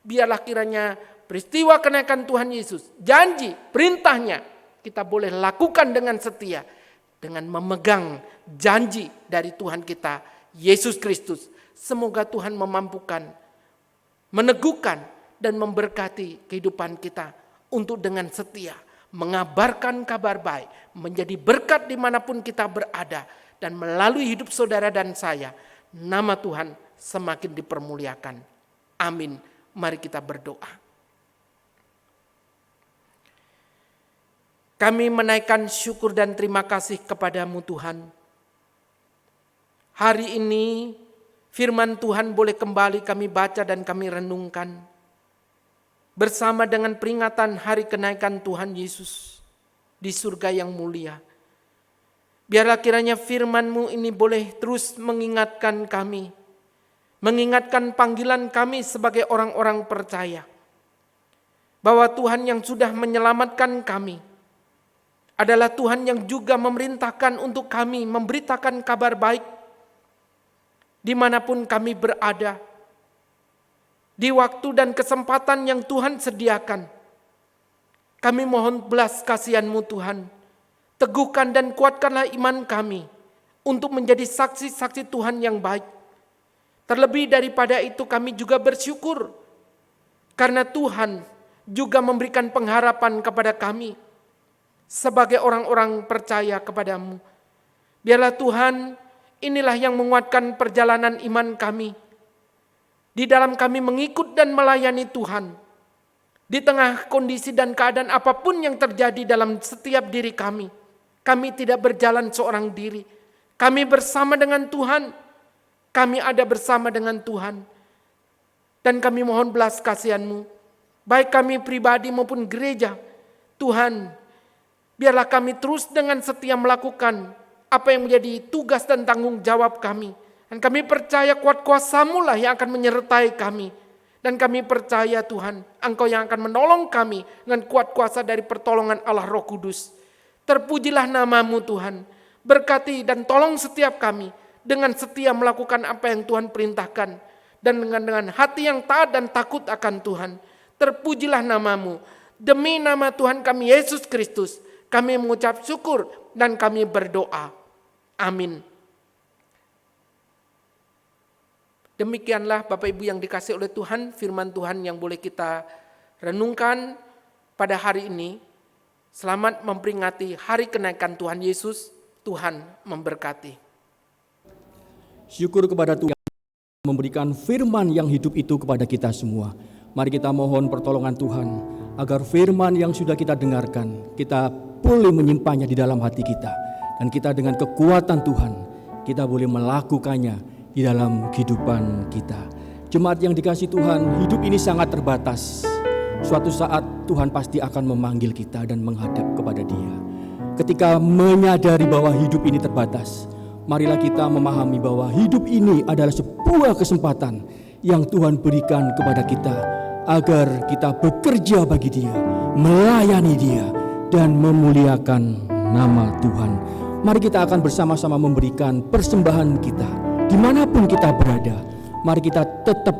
Biarlah kiranya peristiwa kenaikan Tuhan Yesus, janji, perintahnya, kita boleh lakukan dengan setia, dengan memegang janji dari Tuhan kita, Yesus Kristus. Semoga Tuhan memampukan, meneguhkan, dan memberkati kehidupan kita untuk dengan setia mengabarkan kabar baik, menjadi berkat dimanapun kita berada, dan melalui hidup saudara dan saya, nama Tuhan semakin dipermuliakan. Amin. Mari kita berdoa. Kami menaikkan syukur dan terima kasih kepadamu Tuhan. Hari ini firman Tuhan boleh kembali kami baca dan kami renungkan. Bersama dengan peringatan hari kenaikan Tuhan Yesus di surga yang mulia. Biarlah kiranya firman-Mu ini boleh terus mengingatkan kami. Mengingatkan panggilan kami sebagai orang-orang percaya. Bahwa Tuhan yang sudah menyelamatkan kami adalah Tuhan yang juga memerintahkan untuk kami memberitakan kabar baik dimanapun kami berada. Di waktu dan kesempatan yang Tuhan sediakan. Kami mohon belas kasihan-Mu Tuhan. Teguhkan dan kuatkanlah iman kami untuk menjadi saksi-saksi Tuhan yang baik. Terlebih daripada itu kami juga bersyukur karena Tuhan juga memberikan pengharapan kepada kami sebagai orang-orang percaya kepadamu. Biarlah Tuhan, inilah yang menguatkan perjalanan iman kami. Di dalam kami mengikut dan melayani Tuhan. Di tengah kondisi dan keadaan apapun yang terjadi dalam setiap diri kami. Kami tidak berjalan seorang diri. Kami bersama dengan Tuhan. Kami ada bersama dengan Tuhan. Dan kami mohon belas kasihan-Mu. Baik kami pribadi maupun gereja. Tuhan, biarlah kami terus dengan setia melakukan apa yang menjadi tugas dan tanggung jawab kami. Dan kami percaya kuat kuasa-Mu lah yang akan menyertai kami. Dan kami percaya Tuhan, Engkau yang akan menolong kami dengan kuat kuasa dari pertolongan Allah Roh Kudus. Terpujilah nama-Mu Tuhan. Berkati dan tolong setiap kami dengan setia melakukan apa yang Tuhan perintahkan. Dan dengan hati yang taat dan takut akan Tuhan. Terpujilah nama-Mu. Demi nama Tuhan kami Yesus Kristus, kami mengucap syukur dan kami berdoa. Amin. Demikianlah Bapak Ibu yang dikasihi oleh Tuhan, firman Tuhan yang boleh kita renungkan pada hari ini. Selamat memperingati hari kenaikan Tuhan Yesus. Tuhan memberkati. Syukur kepada Tuhan yang memberikan firman yang hidup itu kepada kita semua. Mari kita mohon pertolongan Tuhan agar firman yang sudah kita dengarkan, kita boleh menyimpannya di dalam hati kita. Dan kita dengan kekuatan Tuhan, kita boleh melakukannya di dalam kehidupan kita. Jemaat yang dikasihi Tuhan, hidup ini sangat terbatas. Suatu saat Tuhan pasti akan memanggil kita dan menghadap kepada Dia. Ketika menyadari bahwa hidup ini terbatas, marilah kita memahami bahwa hidup ini adalah sebuah kesempatan yang Tuhan berikan kepada kita agar kita bekerja bagi Dia, melayani Dia, dan memuliakan nama Tuhan. Mari kita akan bersama-sama memberikan persembahan kita dimanapun kita berada. Mari kita tetap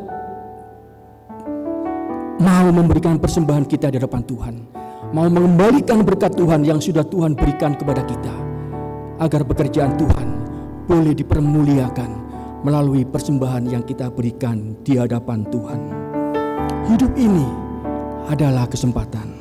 mau memberikan persembahan kita di hadapan Tuhan, mau mengembalikan berkat Tuhan yang sudah Tuhan berikan kepada kita, agar pekerjaan Tuhan boleh dipermuliakan melalui persembahan yang kita berikan di hadapan Tuhan. Hidup ini adalah kesempatan.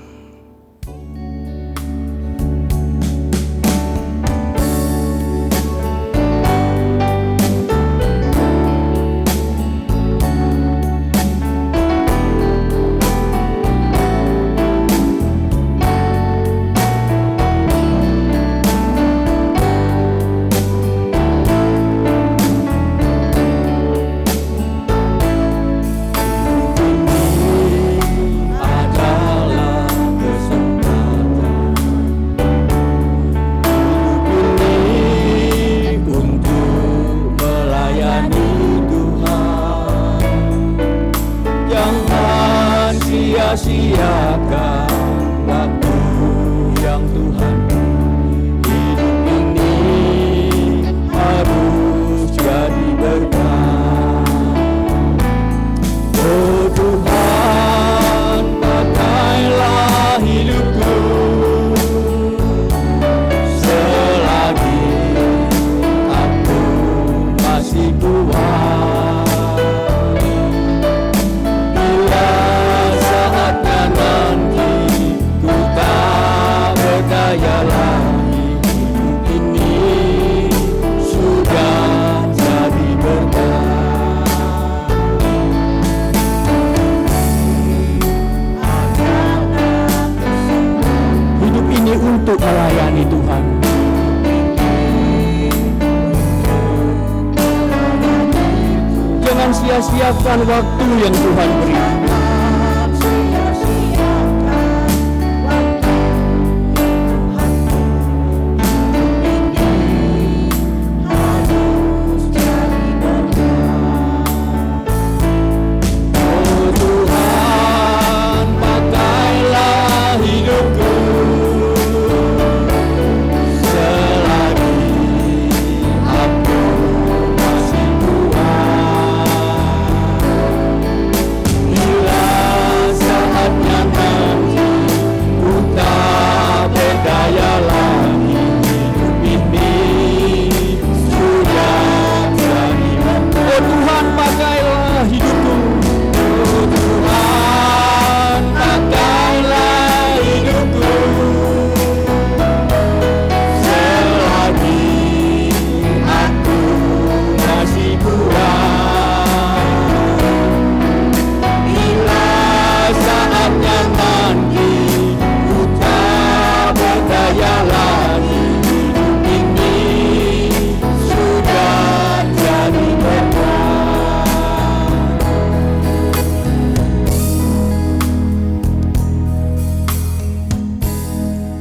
Sia-siakan waktu yang Tuhan beri. Hidup ini harus jadi berkat. Oh Tuhan, pakailah hidupku selagi aku masih kuat. Daya lagi, hidup ini sudah jadi berkat. Hidup ini untuk melayani Tuhan. Jangan sia-siakan waktu yang Tuhan beri.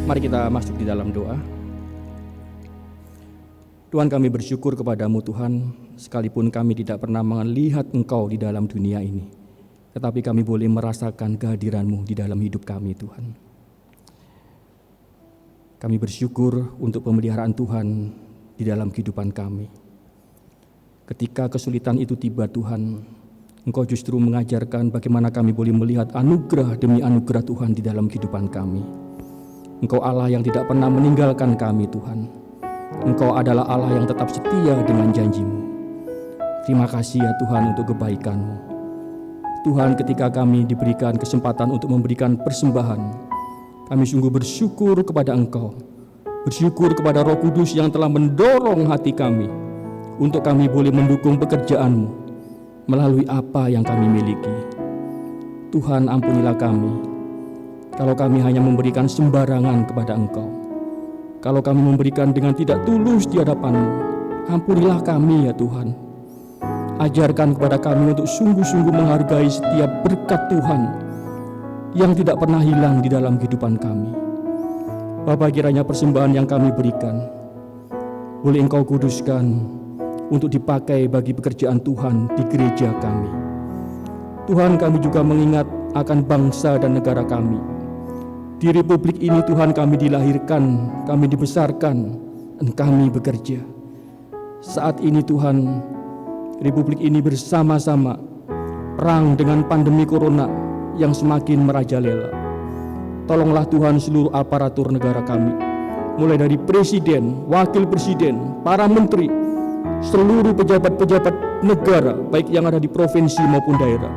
Mari kita masuk di dalam doa. Tuhan, kami bersyukur kepadamu Tuhan, sekalipun kami tidak pernah melihat Engkau di dalam dunia ini, tetapi kami boleh merasakan kehadiran-Mu di dalam hidup kami Tuhan. Kami bersyukur untuk pemeliharaan Tuhan di dalam kehidupan kami. Ketika kesulitan itu tiba Tuhan, Engkau justru mengajarkan bagaimana kami boleh melihat anugerah demi anugerah Tuhan di dalam kehidupan kami. Engkau Allah yang tidak pernah meninggalkan kami Tuhan. Engkau adalah Allah yang tetap setia dengan janji-Mu. Terima kasih ya Tuhan untuk kebaikan-Mu. Tuhan, ketika kami diberikan kesempatan untuk memberikan persembahan, kami sungguh bersyukur kepada Engkau. Bersyukur kepada Roh Kudus yang telah mendorong hati kami untuk kami boleh mendukung pekerjaan-Mu melalui apa yang kami miliki. Tuhan, ampunilah kami kalau kami hanya memberikan sembarangan kepada Engkau. Kalau kami memberikan dengan tidak tulus di hadapan-Mu, ampunilah kami ya Tuhan. Ajarkan kepada kami untuk sungguh-sungguh menghargai setiap berkat Tuhan yang tidak pernah hilang di dalam kehidupan kami. Bapa, kiranya persembahan yang kami berikan boleh Engkau kuduskan untuk dipakai bagi pekerjaan Tuhan di gereja kami. Tuhan, kami juga mengingat akan bangsa dan negara kami. Di republik ini Tuhan, kami dilahirkan, kami dibesarkan, dan kami bekerja. Saat ini Tuhan, republik ini bersama-sama perang dengan pandemi corona yang semakin merajalela. Tolonglah Tuhan seluruh aparatur negara kami, mulai dari presiden, wakil presiden, para menteri, seluruh pejabat-pejabat negara, baik yang ada di provinsi maupun daerah.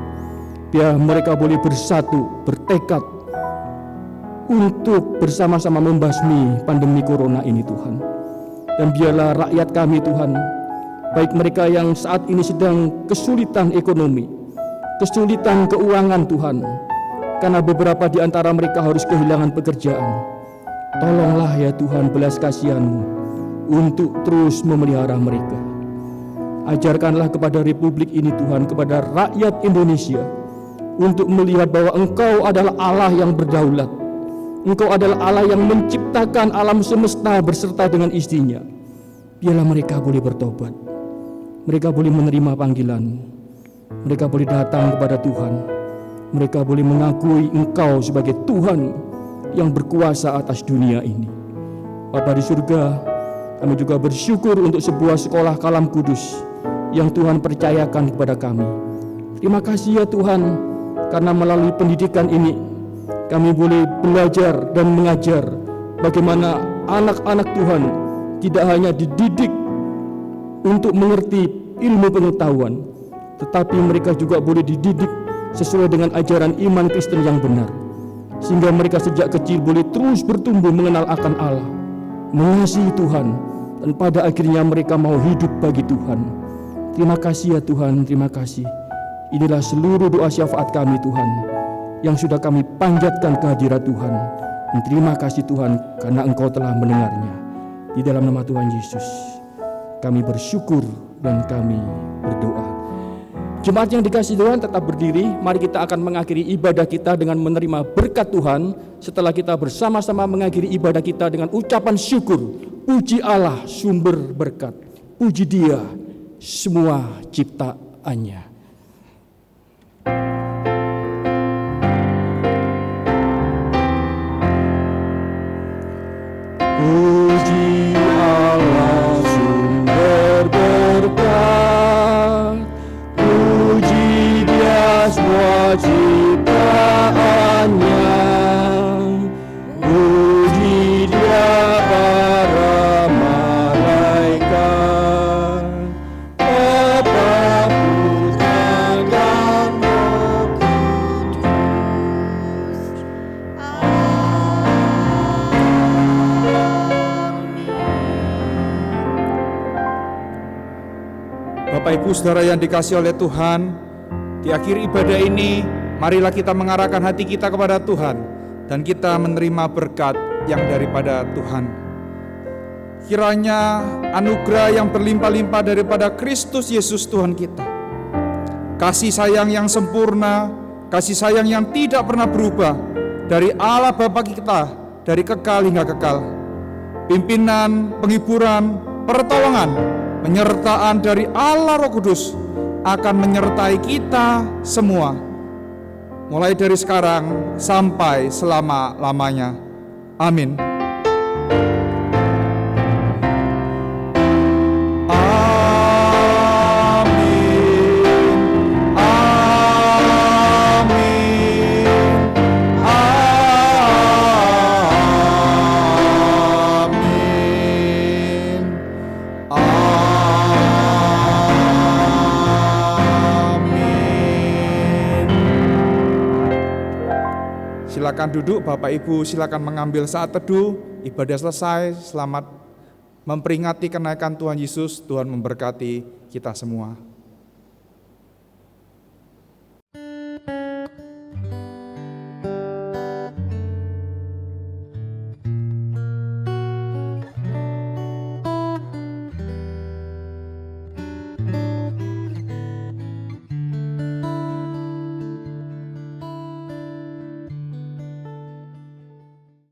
Biar mereka boleh bersatu, bertekad untuk bersama-sama membasmi pandemi corona ini Tuhan. Dan biarlah rakyat kami Tuhan, baik mereka yang saat ini sedang kesulitan ekonomi, kesulitan keuangan Tuhan, karena beberapa di antara mereka harus kehilangan pekerjaan. Tolonglah ya Tuhan belas kasihan-Mu untuk terus memelihara mereka. Ajarkanlah kepada republik ini Tuhan, kepada rakyat Indonesia, untuk melihat bahwa Engkau adalah Allah yang berdaulat. Engkau adalah Allah yang menciptakan alam semesta berserta dengan istrinya. Biarlah mereka boleh bertobat, mereka boleh menerima panggilan-Mu, mereka boleh datang kepada Tuhan, mereka boleh mengakui Engkau sebagai Tuhan yang berkuasa atas dunia ini. Bapa di surga, kami juga bersyukur untuk sebuah sekolah kalam kudus yang Tuhan percayakan kepada kami. Terima kasih ya Tuhan, karena melalui pendidikan ini kami boleh belajar dan mengajar bagaimana anak-anak Tuhan tidak hanya dididik untuk mengerti ilmu pengetahuan, tetapi mereka juga boleh dididik sesuai dengan ajaran iman Kristen yang benar, sehingga mereka sejak kecil boleh terus bertumbuh mengenal akan Allah, mengasihi Tuhan, dan pada akhirnya mereka mau hidup bagi Tuhan. Terima kasih ya Tuhan, terima kasih. Inilah seluruh doa syafaat kami Tuhan, yang sudah kami panjatkan kehadirat Tuhan. Dan terima kasih Tuhan, karena Engkau telah mendengarnya. Di dalam nama Tuhan Yesus, kami bersyukur dan kami berdoa. Jemaat yang dikasihi Tuhan, tetap berdiri. Mari kita akan mengakhiri ibadah kita dengan menerima berkat Tuhan. Setelah kita bersama-sama mengakhiri ibadah kita dengan ucapan syukur, puji Allah sumber berkat, puji Dia semua ciptaannya. Puji Allah sumber berkat, puji Dia semua ciptaannya, puji Dia para malaikat, Bapa, Putra dan Roh Kudus. Bapak Ibu Saudara yang dikasihi oleh Tuhan, di akhir ibadah ini marilah kita mengarahkan hati kita kepada Tuhan dan kita menerima berkat yang daripada Tuhan. Kiranya anugerah yang berlimpah-limpah daripada Kristus Yesus Tuhan kita, kasih sayang yang sempurna, kasih sayang yang tidak pernah berubah dari Allah Bapa kita dari kekal hingga kekal, pimpinan, penghiburan, pertolongan, penyertaan dari Allah Roh Kudus akan menyertai kita semua, mulai dari sekarang sampai selama-lamanya. Amin. Silakan duduk Bapak Ibu, silakan mengambil saat teduh. Ibadah selesai, selamat memperingati kenaikan Tuhan Yesus. Tuhan memberkati kita semua.